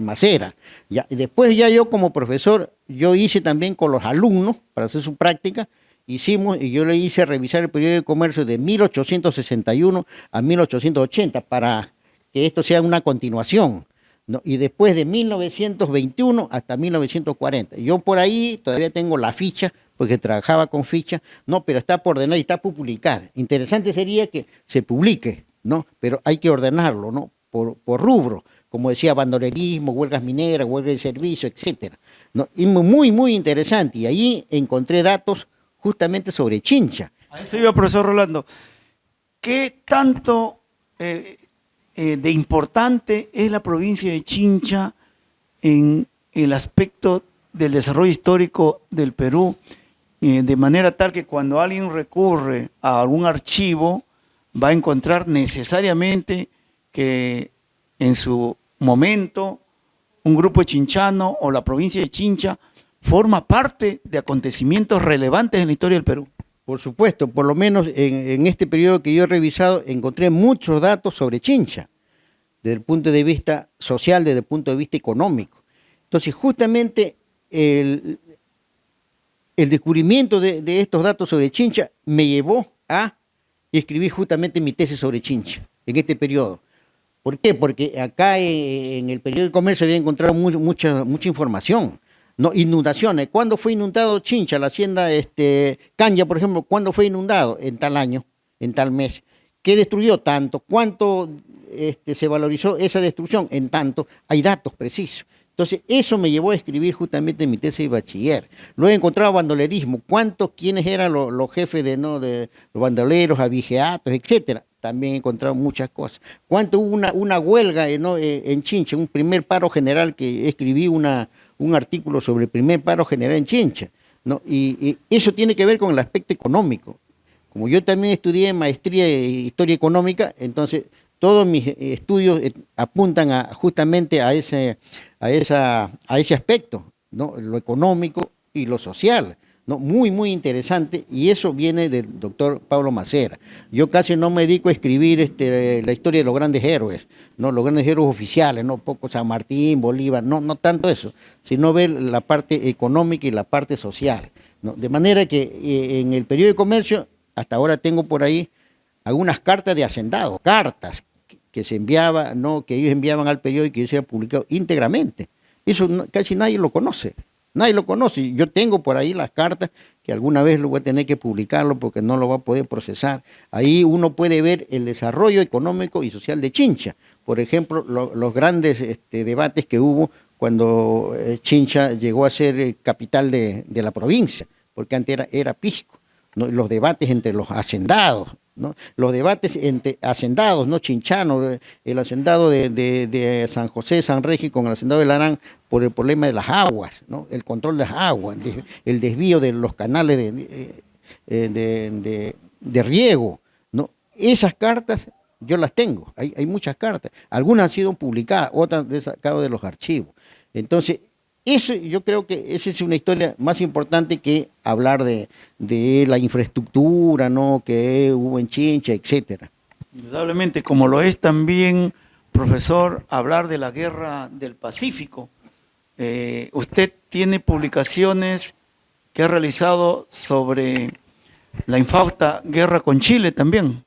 Macera. Ya, y después ya yo como profesor, yo hice también con los alumnos, para hacer su práctica, y yo le hice revisar el periodo de comercio de 1861 a 1880, para que esto sea una continuación, ¿no? Y después de 1921 hasta 1940. Yo por ahí todavía tengo la ficha, porque trabajaba con ficha, no, pero está por ordenar y está por publicar. Interesante sería que se publique, ¿no? Pero hay que ordenarlo, ¿no? Por rubro, como decía, bandolerismo, huelgas mineras, huelgas de servicio, etcétera, ¿no? Y muy, muy interesante. Y ahí encontré datos justamente sobre Chincha. A eso iba, profesor Rolando. ¿Qué tanto de importante es la provincia de Chincha en el aspecto del desarrollo histórico del Perú, de manera tal que cuando alguien recurre a algún archivo va a encontrar necesariamente que en su momento un grupo chinchano o la provincia de Chincha forma parte de acontecimientos relevantes en la historia del Perú? Por supuesto, por lo menos en este periodo que yo he revisado, encontré muchos datos sobre Chincha, desde el punto de vista social, desde el punto de vista económico. Entonces, justamente el descubrimiento de estos datos sobre Chincha me llevó a escribir justamente mi tesis sobre Chincha, en este periodo. ¿Por qué? Porque acá en el periodo de comercio había encontrado mucha información. No, inundaciones. ¿Cuándo fue inundado Chincha, la hacienda Canya, por ejemplo? ¿Cuándo fue inundado? En tal año, en tal mes. ¿Qué destruyó tanto? ¿Cuánto se valorizó esa destrucción? En tanto. Hay datos precisos. Entonces, eso me llevó a escribir justamente mi tesis de bachiller. Luego he encontrado bandolerismo. ¿Quiénes eran los jefes de los bandoleros, abigeatos, etcétera? También he encontrado muchas cosas. ¿Cuánto hubo una huelga en Chincha? Un primer paro general, que escribí un artículo sobre el primer paro general en Chincha, ¿no? Y eso tiene que ver con el aspecto económico. Como yo también estudié maestría en historia económica, entonces todos mis estudios apuntan justamente a ese aspecto, ¿no? Lo económico y lo social, ¿no? Muy, muy interesante, y eso viene del doctor Pablo Macera. Yo casi no me dedico a escribir la historia de los grandes héroes, ¿no? Los grandes héroes oficiales, no poco San Martín, Bolívar, no tanto eso, sino ver la parte económica y la parte social, ¿no? De manera que en el periodo de comercio, hasta ahora tengo por ahí algunas cartas de hacendados, cartas que se enviaban, ¿no? Que ellos enviaban al periódico y que ellos se han publicado íntegramente. Eso casi nadie lo conoce. Nadie lo conoce. Yo tengo por ahí las cartas, que alguna vez lo voy a tener que publicarlo porque no lo va a poder procesar. Ahí uno puede ver el desarrollo económico y social de Chincha. Por ejemplo, los grandes debates que hubo cuando Chincha llegó a ser capital de la provincia, porque antes era Pisco, ¿no? Los debates entre los hacendados, ¿no? Los debates entre hacendados, ¿no? Chinchanos, el hacendado de San José, San Regi con el hacendado de Larán por el problema de las aguas, ¿no? El control de las aguas, el desvío de los canales de riego, ¿no? Esas cartas yo las tengo, hay muchas cartas, algunas han sido publicadas, otras he sacado de los archivos. Entonces, eso, yo creo que esa es una historia más importante que hablar de la infraestructura, ¿no? Que hubo en Chincha, etcétera. Indudablemente, como lo es también, profesor, hablar de la guerra del Pacífico. Usted tiene publicaciones que ha realizado sobre la infausta guerra con Chile también.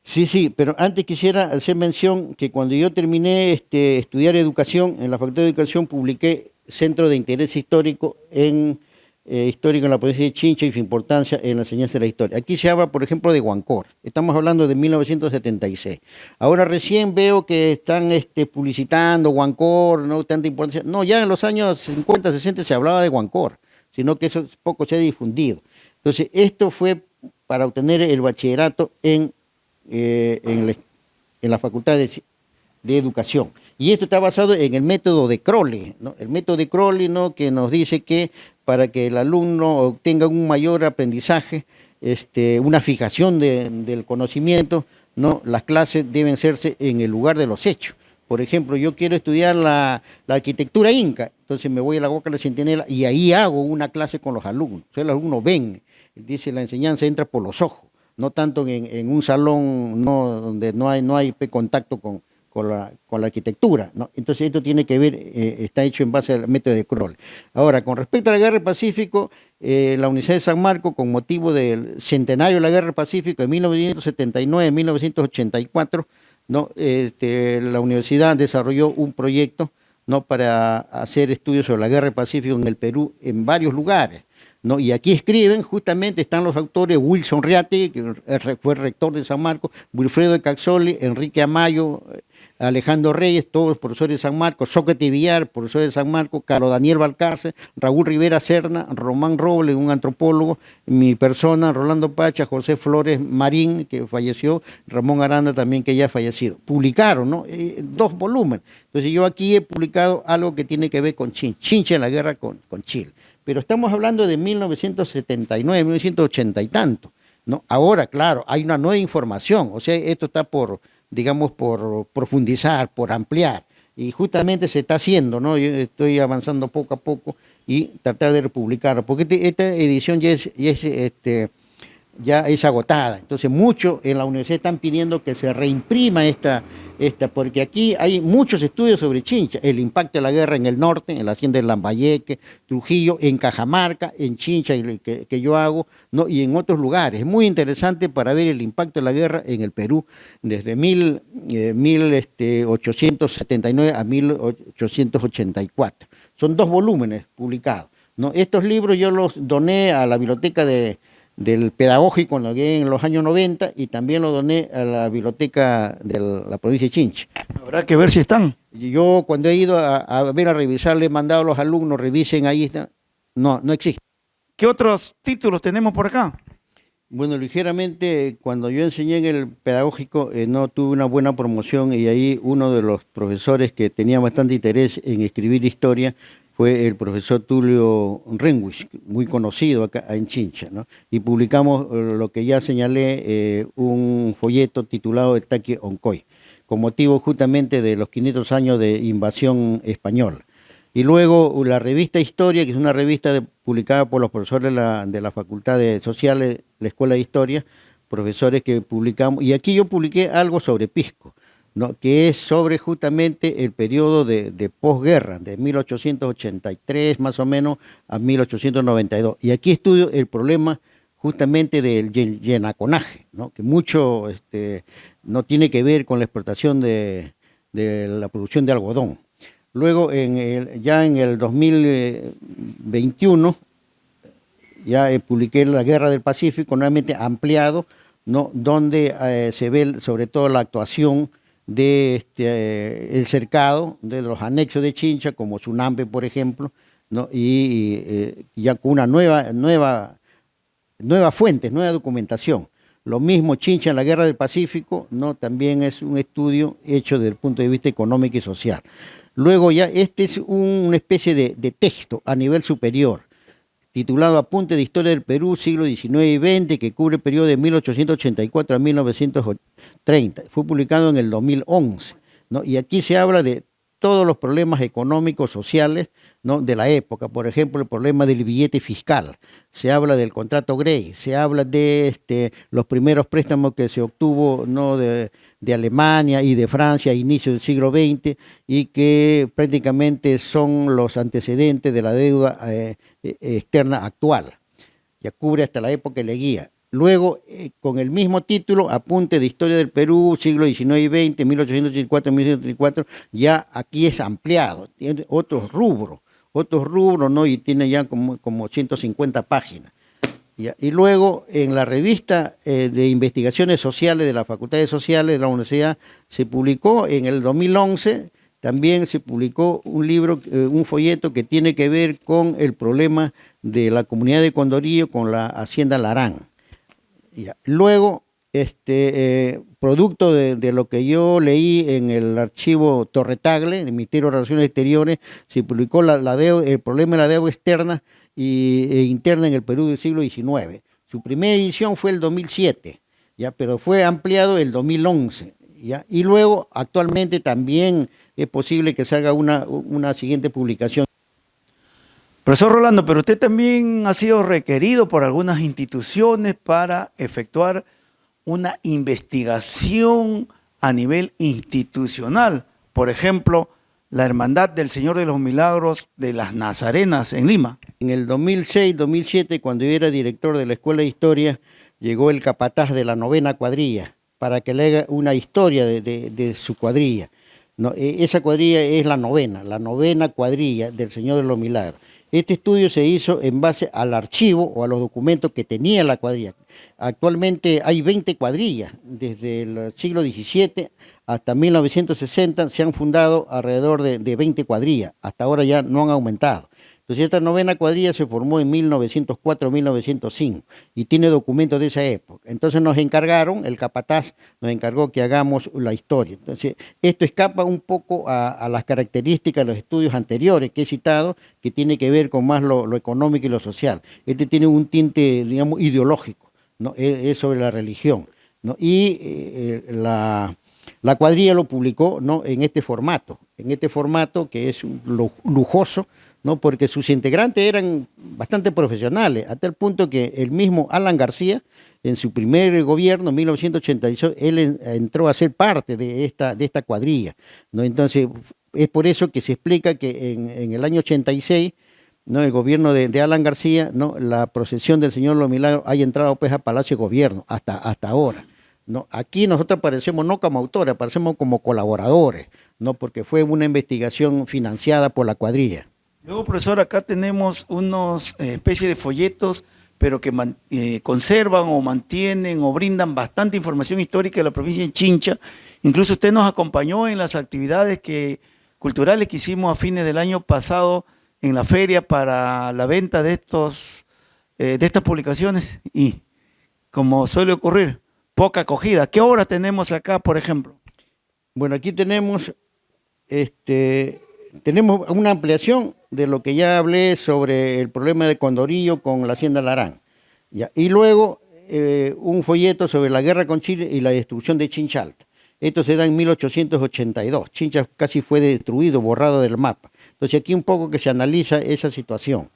Sí, pero antes quisiera hacer mención que cuando yo terminé estudiar educación, en la Facultad de Educación publiqué Centro de Interés Histórico en la provincia de Chincha y su importancia en la enseñanza de la historia. Aquí se habla, por ejemplo, de Huancor. Estamos hablando de 1976. Ahora recién veo que están publicitando Huancor, no tanta importancia. No, ya en los años 50, 60 se hablaba de Huancor, sino que eso poco se ha difundido. Entonces, esto fue para obtener el bachillerato en la Facultad de Educación. Y esto está basado en el método de Crowley, ¿no? El método de Crowley, ¿no? Que nos dice que para que el alumno obtenga un mayor aprendizaje, una fijación del conocimiento, ¿no? Las clases deben hacerse en el lugar de los hechos. Por ejemplo, yo quiero estudiar la arquitectura inca, entonces me voy a la Huaca de la Centinela y ahí hago una clase con los alumnos. Entonces los alumnos ven, dice, la enseñanza entra por los ojos, no tanto en un salón donde no hay contacto con la arquitectura, ¿no? Entonces esto tiene que ver, está hecho en base al método de Crowley. Ahora, con respecto a la Guerra del Pacífico, la Universidad de San Marcos, con motivo del centenario de la Guerra del Pacífico de 1979-1984, ¿no? La universidad desarrolló un proyecto, ¿no? Para hacer estudios sobre la Guerra del Pacífico en el Perú en varios lugares, ¿no? Y aquí escriben, justamente están los autores Wilson Riati, que fue rector de San Marcos, Wilfredo de Caxoli, Enrique Amayo, Alejandro Reyes, todos profesores de San Marcos, Sócrates Villar, profesor de San Marcos, Carlos Daniel Valcarce, Raúl Rivera Serna, Román Robles, un antropólogo, mi persona, Rolando Pacha, José Flores Marín, que falleció, Ramón Aranda también, que ya ha fallecido. Publicaron, ¿no? 2 volúmenes. Entonces yo aquí he publicado algo que tiene que ver con Chincha en la guerra con Chile. Pero estamos hablando de 1979, 1980 y tanto, ¿no? Ahora, claro, hay una nueva información, o sea, esto está por profundizar, por ampliar, y justamente se está haciendo, ¿no? Yo estoy avanzando poco a poco y tratar de republicarlo, porque esta edición ya es agotada. Entonces muchos en la universidad están pidiendo que se reimprima esta, porque aquí hay muchos estudios sobre Chincha, el impacto de la guerra en el norte, en la hacienda de Lambayeque, Trujillo, en Cajamarca, en Chincha, que yo hago, ¿no? Y en otros lugares. Es muy interesante para ver el impacto de la guerra en el Perú desde 1879 a 1884. Son 2 volúmenes publicados, ¿no? Estos libros yo los doné a la biblioteca del pedagógico en los años 90 y también lo doné a la biblioteca de la provincia de Chincha. Habrá que ver si están. Yo cuando he ido a revisar, le he mandado a los alumnos, revisen ahí, no existe. ¿Qué otros títulos tenemos por acá? Bueno, ligeramente, cuando yo enseñé en el pedagógico no tuve una buena promoción y ahí uno de los profesores que tenía bastante interés en escribir historia fue el profesor Tulio Renwich, muy conocido acá en Chincha, ¿no? Y publicamos lo que ya señalé, un folleto titulado El Taqui Oncoy, con motivo justamente de los 500 años de invasión española. Y luego la revista Historia, que es una revista publicada por los profesores de la Facultad de Sociales, la Escuela de Historia, profesores que publicamos, y aquí yo publiqué algo sobre Pisco, ¿no? Que es sobre justamente el periodo de posguerra, de 1883 más o menos a 1892. Y aquí estudio el problema justamente del yenaconaje, ¿no? Que mucho no tiene que ver con la explotación de la producción de algodón. Luego, ya en el 2021, ya publiqué La Guerra del Pacífico, nuevamente ampliado, ¿no? Donde se ve sobre todo la actuación de el cercado, de los anexos de Chincha, como Sunampe, por ejemplo, ¿no? Y ya con una nueva fuente, nueva documentación, Lo mismo Chincha en la Guerra del Pacífico, ¿no? También es un estudio hecho desde el punto de vista económico y social. Luego ya este es una especie de texto a nivel superior, titulado Apunte de Historia del Perú, siglo XIX y XX, que cubre el periodo de 1884 a 1930. Fue publicado en el 2011, ¿no? Y aquí se habla de todos los problemas económicos, sociales, ¿no? De la época. Por ejemplo, el problema del billete fiscal. Se habla del contrato Grey, se habla de los primeros préstamos que se obtuvo, ¿no? de Alemania y de Francia a inicios del siglo XX y que prácticamente son los antecedentes de la deuda externa actual. Ya cubre hasta la época de Leguía. Luego, con el mismo título, Apunte de Historia del Perú, siglo XIX y XX, 1884-1934, ya aquí es ampliado, tiene otros rubros, ¿no? Y tiene ya como 150 páginas. ¿Ya? Y luego, en la revista de Investigaciones Sociales de la Facultad de Sociales de la Universidad, se publicó en el 2011, también se publicó un libro, un folleto que tiene que ver con el problema de la comunidad de Condorillo con la Hacienda Larán. Ya. Luego, producto de lo que yo leí en el archivo Torretagle, del Ministerio de Relaciones Exteriores, se publicó el problema de la deuda externa e interna en el Perú del siglo XIX. Su primera edición fue el 2007, ¿ya? Pero fue ampliado el 2011. ¿Ya? Y luego, actualmente también es posible que salga una siguiente publicación. Profesor Rolando, pero usted también ha sido requerido por algunas instituciones para efectuar una investigación a nivel institucional. Por ejemplo, la Hermandad del Señor de los Milagros de las Nazarenas en Lima. En el 2006-2007, cuando yo era director de la Escuela de Historia, llegó el capataz de la 9ª cuadrilla para que le haga una historia de su cuadrilla. No, esa cuadrilla es la 9ª cuadrilla del Señor de los Milagros. Este estudio se hizo en base al archivo o a los documentos que tenía la cuadrilla. Actualmente hay 20 cuadrillas. Desde el siglo XVII hasta 1960 se han fundado alrededor de 20 cuadrillas. Hasta ahora ya no han aumentado. Entonces esta 9ª cuadrilla se formó en 1904-1905 y tiene documentos de esa época. Entonces nos encargaron, el capataz nos encargó que hagamos la historia. Entonces esto escapa un poco a las características de los estudios anteriores que he citado, que tiene que ver con más lo económico y lo social. Este tiene un tinte, digamos, ideológico, ¿no? Es sobre la religión, ¿no? Y la cuadrilla lo publicó, ¿no? en este formato que es lujoso, ¿no? Porque sus integrantes eran bastante profesionales, hasta el punto que el mismo Alan García, en su primer gobierno, en 1986, él entró a ser parte de esta cuadrilla, ¿no? Entonces, es por eso que se explica que en el año 86, ¿no? El gobierno de Alan García, ¿no? La procesión del Señor de los Milagros haya entrado pues a Palacio de Gobierno hasta ahora, ¿no? Aquí nosotros aparecemos no como autores, aparecemos como colaboradores, ¿no? Porque fue una investigación financiada por la cuadrilla. Luego, profesor, acá tenemos unos especies de folletos, pero que conservan o mantienen o brindan bastante información histórica de la provincia de Chincha. Incluso usted nos acompañó en las actividades culturales que hicimos a fines del año pasado en la feria para la venta de estas publicaciones y, como suele ocurrir, poca acogida. ¿Qué obra tenemos acá, por ejemplo? Bueno, aquí tenemos una ampliación de lo que ya hablé sobre el problema de Condorillo con la Hacienda Larán. ¿Ya? Y luego un folleto sobre la guerra con Chile y la destrucción de Chincha Alta. Esto se da en 1882. Chincha casi fue destruido, borrado del mapa. Entonces aquí un poco que se analiza esa situación.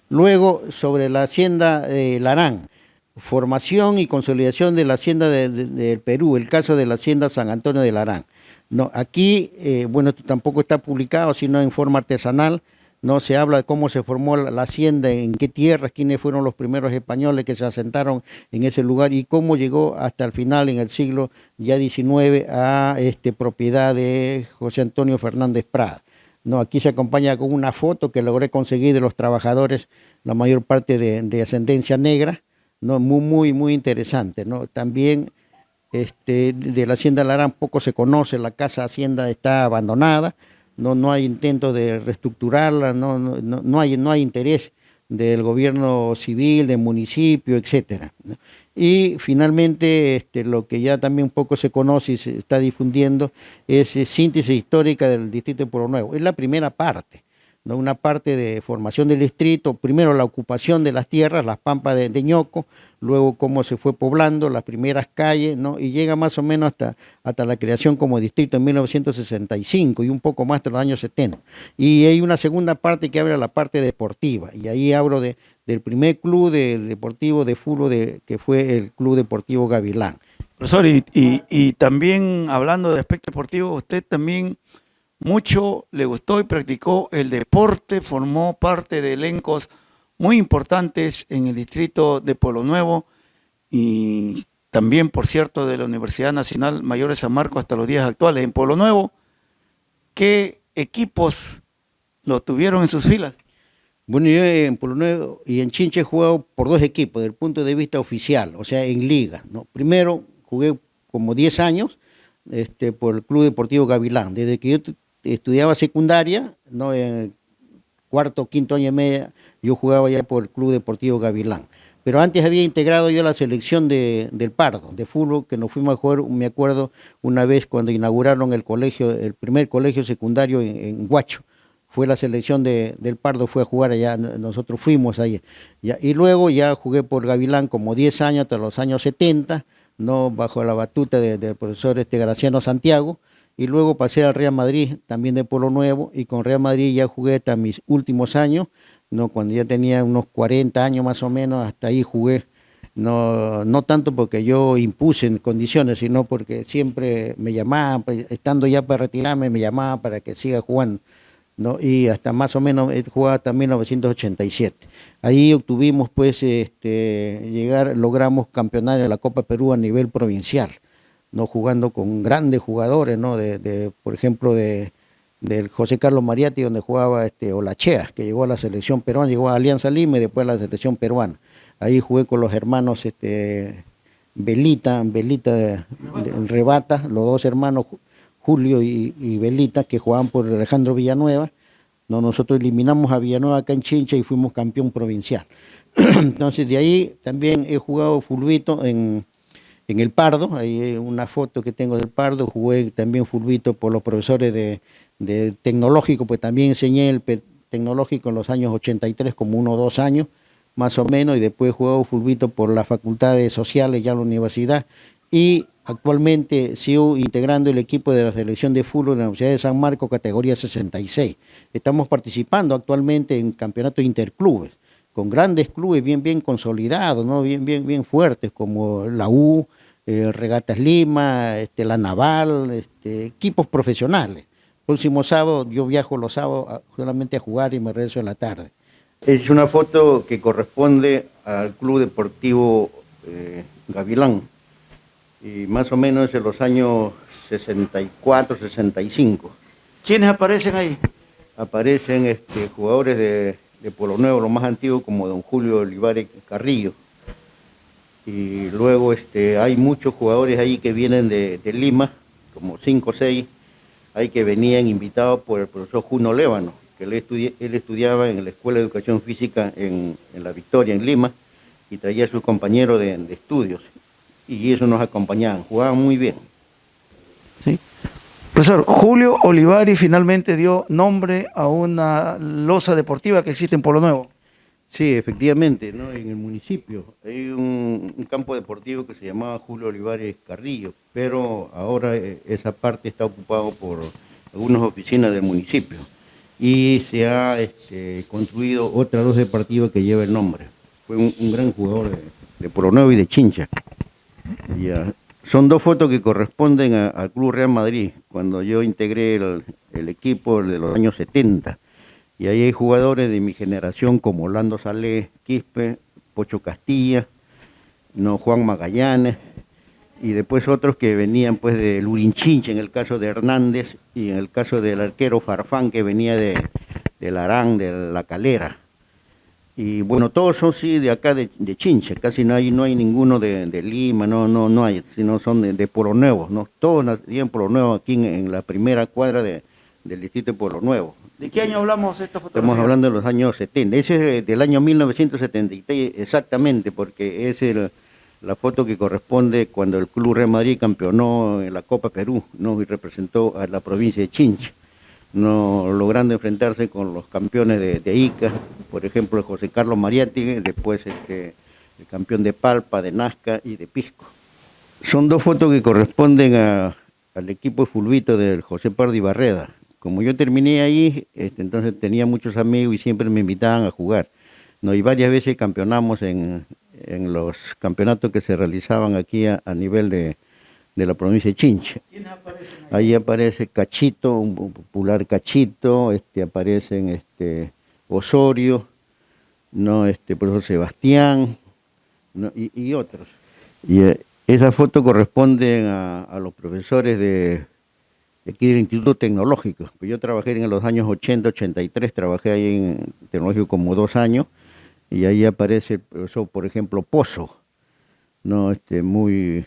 Luego sobre la Hacienda Larán. Formación y consolidación de la Hacienda del Perú, el caso de la Hacienda San Antonio de Larán. No, aquí, bueno, esto tampoco está publicado, sino en forma artesanal, no se habla de cómo se formó la hacienda, en qué tierras, quiénes fueron los primeros españoles que se asentaron en ese lugar y cómo llegó hasta el final, en el siglo ya XIX, a propiedad de José Antonio Fernández Prada. No, aquí se acompaña con una foto que logré conseguir de los trabajadores, la mayor parte de ascendencia negra, no, muy interesante, ¿no? También de la Hacienda Larán poco se conoce, la casa hacienda está abandonada, no hay intento de reestructurarla, no hay interés del gobierno civil, del municipio, etcétera, ¿no? Y finalmente, lo que ya también un poco se conoce y se está difundiendo es síntesis histórica del distrito de Pueblo Nuevo. Es la primera parte, ¿no? Una parte de formación del distrito, primero la ocupación de las tierras, las pampas de Ñoco, luego cómo se fue poblando, las primeras calles, ¿no? Y llega más o menos hasta la creación como distrito en 1965 y un poco más hasta los años 70. Y hay una segunda parte que abre la parte deportiva, y ahí hablo del primer club deportivo de fútbol que fue el Club Deportivo Gavilán. Profesor, y también hablando de aspecto deportivo, usted también mucho le gustó y practicó el deporte, formó parte de elencos muy importantes en el distrito de Pueblo Nuevo y también, por cierto, de la Universidad Nacional Mayor de San Marcos hasta los días actuales. En Pueblo Nuevo, ¿qué equipos lo tuvieron en sus filas? Bueno, yo en Pueblo Nuevo y en Chincha he jugado por dos equipos, desde el punto de vista oficial, o sea, en liga, ¿no? Primero jugué como 10 años por el Club Deportivo Gavilán. Desde que yo estudiaba secundaria, ¿no? En cuarto, quinto año y media, yo jugaba ya por el Club Deportivo Gavilán. Pero antes había integrado yo la selección del Pardo, de fútbol, que nos fuimos a jugar, me acuerdo, una vez cuando inauguraron el colegio, el primer colegio secundario en Huacho. Fue la selección del Pardo, fue a jugar allá, nosotros fuimos allá. Y luego ya jugué por Gavilán como 10 años, hasta los años 70, ¿no? Bajo la batuta del profesor Graciano Santiago, y luego pasé al Real Madrid, también de Pueblo Nuevo, y con Real Madrid ya jugué hasta mis últimos años, ¿no? Cuando ya tenía unos 40 años más o menos, hasta ahí jugué. No tanto porque yo impuse en condiciones, sino porque siempre me llamaban, estando ya para retirarme, me llamaban para que siga jugando, ¿no? Y hasta más o menos he jugado hasta 1987. Ahí obtuvimos pues logramos campeonar en la Copa Perú a nivel provincial, ¿no? Jugando con grandes jugadores, ¿no? Por ejemplo, del José Carlos Mariatti, donde jugaba Olachea, que llegó a la selección peruana, llegó a Alianza Lima y después a la selección peruana. Ahí jugué con los hermanos Belita de Rebata, los dos hermanos Julio y Belita, que jugaban por Alejandro Villanueva. No, nosotros eliminamos a Villanueva acá en Chincha y fuimos campeón provincial. Entonces de ahí también he jugado fulbito en el Pardo, ahí hay una foto que tengo del Pardo, jugué también fulbito por los profesores de tecnológico, pues también enseñé el tecnológico en los años 83, como 1 o 2 años, más o menos, y después he jugado fulbito por las facultades sociales ya en la universidad, y actualmente sigo integrando el equipo de la selección de fútbol en la Universidad de San Marcos, categoría 66. Estamos participando actualmente en campeonatos interclubes, con grandes clubes bien consolidados, ¿no? Bien fuertes, como la U, Regatas Lima, la Naval, equipos profesionales. Próximo sábado, yo viajo los sábados solamente a jugar y me regreso en la tarde. Es una foto que corresponde al Club Deportivo Gavilán, y más o menos en los años 64, 65. ¿Quiénes aparecen ahí? Aparecen jugadores de Pueblo Nuevo, los más antiguos, como don Julio Olivares Carrillo. Y luego hay muchos jugadores ahí que vienen de Lima, como 5 o 6, ahí que venían invitados por el profesor Juno Lévano, que él estudiaba en la Escuela de Educación Física en La Victoria, en Lima, y traía a sus compañeros de estudios. Y eso nos acompañaban, jugaban muy bien. Sí. Profesor, Julio Olivari finalmente dio nombre a una losa deportiva que existe en Pueblo Nuevo. Sí, efectivamente, ¿no? En el municipio hay un campo deportivo que se llamaba Julio Olivares Carrillo, pero ahora esa parte está ocupada por algunas oficinas del municipio y se ha construido otra losa deportiva que lleva el nombre. Fue un gran jugador de Pueblo Nuevo y de Chincha. Ya. Son 2 fotos que corresponden al Club Real Madrid, cuando yo integré el equipo de los años 70. Y ahí hay jugadores de mi generación como Orlando Salé, Quispe, Pocho Castilla, no, Juan Magallanes, y después otros que venían pues de Lurinchinche, en el caso de Hernández, y en el caso del arquero Farfán, que venía del Arán, de La Calera. Y bueno, todos son sí de acá de Chincha, casi no hay ninguno de Lima, no hay, sino son de Pueblo Nuevo, ¿no? Todos nacían en Pueblo Nuevo, aquí en la primera cuadra del distrito de Pueblo Nuevo. ¿De qué año hablamos esta fotografía? Estamos hablando de los años 70, ese es del año 1973 exactamente, porque es la foto que corresponde cuando el Club Real Madrid campeonó en la Copa Perú, ¿no? Y representó a la provincia de Chincha, ¿no? Logrando enfrentarse con los campeones de Ica, por ejemplo José Carlos Mariátegui, después el campeón de Palpa, de Nazca y de Pisco. Son dos fotos que corresponden al equipo de Fulvito del José Pardo Barreda. Como yo terminé ahí, entonces tenía muchos amigos y siempre me invitaban a jugar, ¿no? Y varias veces campeonamos en los campeonatos que se realizaban aquí a nivel de la provincia de Chincha. ¿Quiénes aparecen ahí? Ahí aparece Cachito, un popular Cachito, aparecen Osorio, ¿no? Profesor Sebastián, ¿no? y otros. Y esa foto corresponde a los profesores de aquí del Instituto Tecnológico. Pues yo trabajé en los años 80, 83, trabajé ahí en Tecnológico como 2 años, y ahí aparece el profesor, por ejemplo, Pozo, ¿no? Muy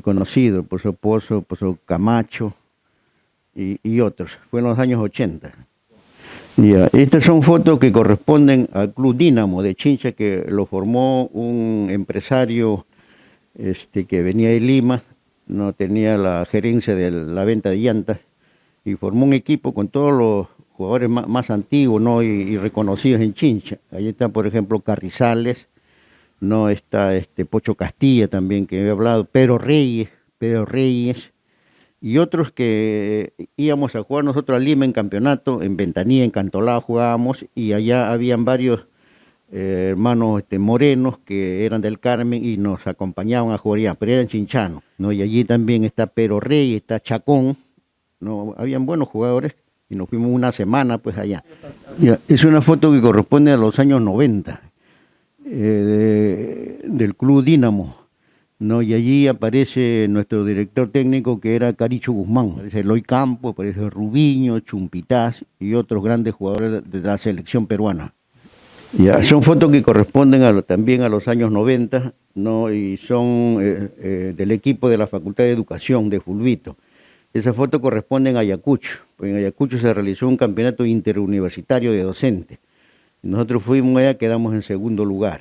conocido, el profesor Pozo, el profesor Camacho y otros. Fue en los años 80. Ya, estas son fotos que corresponden al Club Dínamo de Chincha, que lo formó un empresario que venía de Lima, no tenía la gerencia de la venta de llantas, y formó un equipo con todos los jugadores más antiguos, ¿no? y reconocidos en Chincha. Ahí está, por ejemplo, Carrizales, no está Pocho Castilla también, que he hablado, Pedro Reyes, y otros que íbamos a jugar nosotros a Lima en campeonato, en Ventanilla, en Cantolao jugábamos, y allá habían varios hermanos morenos que eran del Carmen y nos acompañaban a jugar allá, pero eran chinchanos, ¿no? Y allí también está Pedro Reyes, está Chacón, ¿no? Habían buenos jugadores y nos fuimos una semana pues allá. Ya, es una foto que corresponde a los años 90, del Club Dínamo, ¿no? Y allí aparece nuestro director técnico, que era Caricho Guzmán, aparece Eloy Campos, aparece Rubiño, Chumpitaz y otros grandes jugadores de la selección peruana. Ya, son fotos que corresponden también a los años 90, ¿no? Y son del equipo de la Facultad de Educación de Fulvito. Esas fotos corresponden a Ayacucho, pues en Ayacucho se realizó un campeonato interuniversitario de docentes. Nosotros fuimos allá, quedamos en segundo lugar,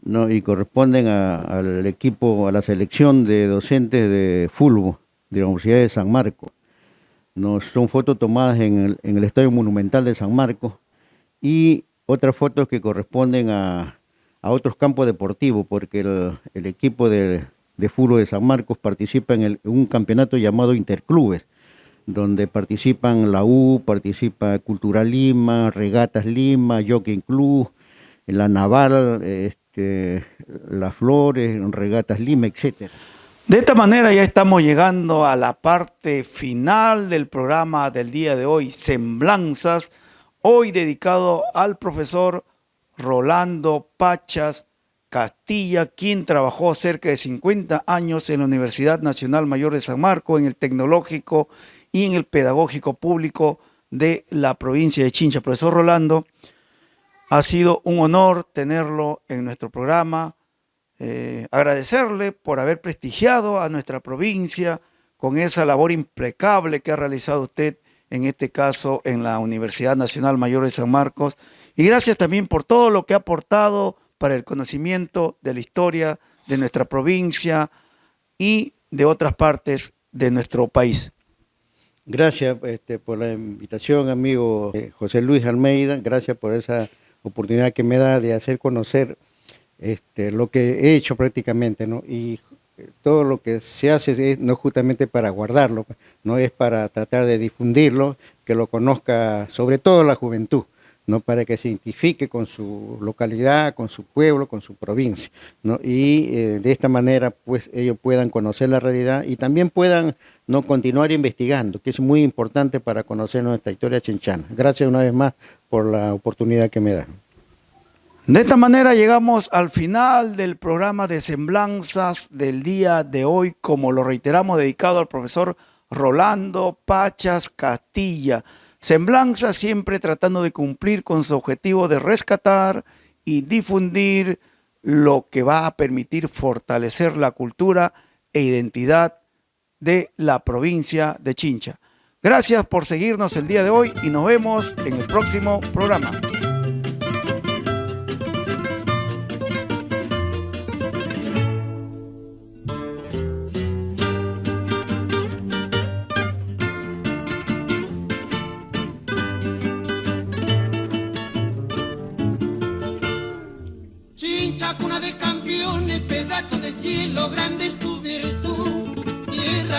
¿no? Y corresponden al equipo, a la selección de docentes de Fulvo, de la Universidad de San Marcos. ¿No? Son fotos tomadas en el Estadio Monumental de San Marcos, y otras fotos que corresponden a otros campos deportivos, porque el equipo de Fulvo de San Marcos participa en un campeonato llamado Interclubes, donde participan la U, participa Cultural Lima, Regatas Lima, Jockey Club, la Naval, Las Flores, Regatas Lima, etc. De esta manera ya estamos llegando a la parte final del programa del día de hoy, Semblanzas, hoy dedicado al profesor Rolando Pachas Castilla, quien trabajó cerca de 50 años en la Universidad Nacional Mayor de San Marcos, en el Tecnológico y en el Pedagógico Público de la provincia de Chincha. Profesor Rolando, ha sido un honor tenerlo en nuestro programa, agradecerle por haber prestigiado a nuestra provincia con esa labor impecable que ha realizado usted, en este caso en la Universidad Nacional Mayor de San Marcos, y gracias también por todo lo que ha aportado para el conocimiento de la historia de nuestra provincia y de otras partes de nuestro país. Gracias por la invitación, amigo José Luis Almeida. Gracias por esa oportunidad que me da de hacer conocer lo que he hecho prácticamente, ¿no? Y todo lo que se hace no justamente para guardarlo, no es para tratar de difundirlo, que lo conozca sobre todo la juventud, ¿no? Para que se identifique con su localidad, con su pueblo, con su provincia, ¿no? Y de esta manera pues ellos puedan conocer la realidad y también puedan, ¿no?, continuar investigando, que es muy importante para conocer nuestra historia chinchana. Gracias una vez más por la oportunidad que me da. De esta manera llegamos al final del programa de Semblanzas del día de hoy, como lo reiteramos, dedicado al profesor Rolando Pachas Castilla. Semblanzas siempre tratando de cumplir con su objetivo de rescatar y difundir lo que va a permitir fortalecer la cultura e identidad de la provincia de Chincha. Gracias por seguirnos el día de hoy y nos vemos en el próximo programa.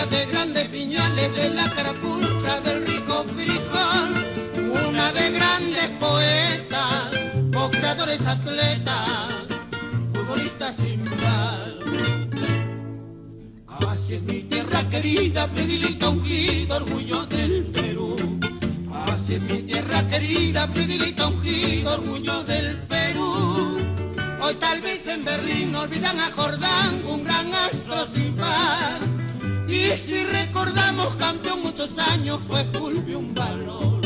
tierra de grandes viñales, de la carapulcra, del rico frijol, una de grandes poetas, boxeadores, atletas, futbolistas sin par. Así es mi tierra querida, predilecta, ungido, orgullo del Perú. Así es mi tierra querida, predilecta, ungido, orgullo del Perú. Hoy tal vez en Berlín olvidan a Jordán, un gran astro sin par. Y si recordamos campeón muchos años fue Fulvio un valor.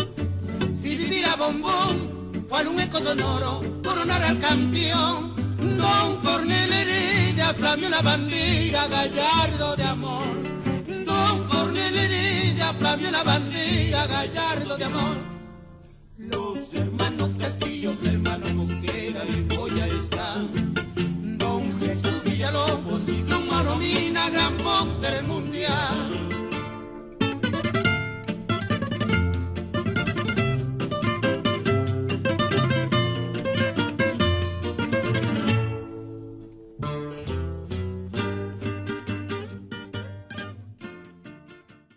Si viviera Bombón, cual un eco sonoro, coronar al campeón. Don Cornel Heredia, Flavio la bandera, gallardo de amor. Don Cornel Heredia, Flavio la bandera, gallardo de amor.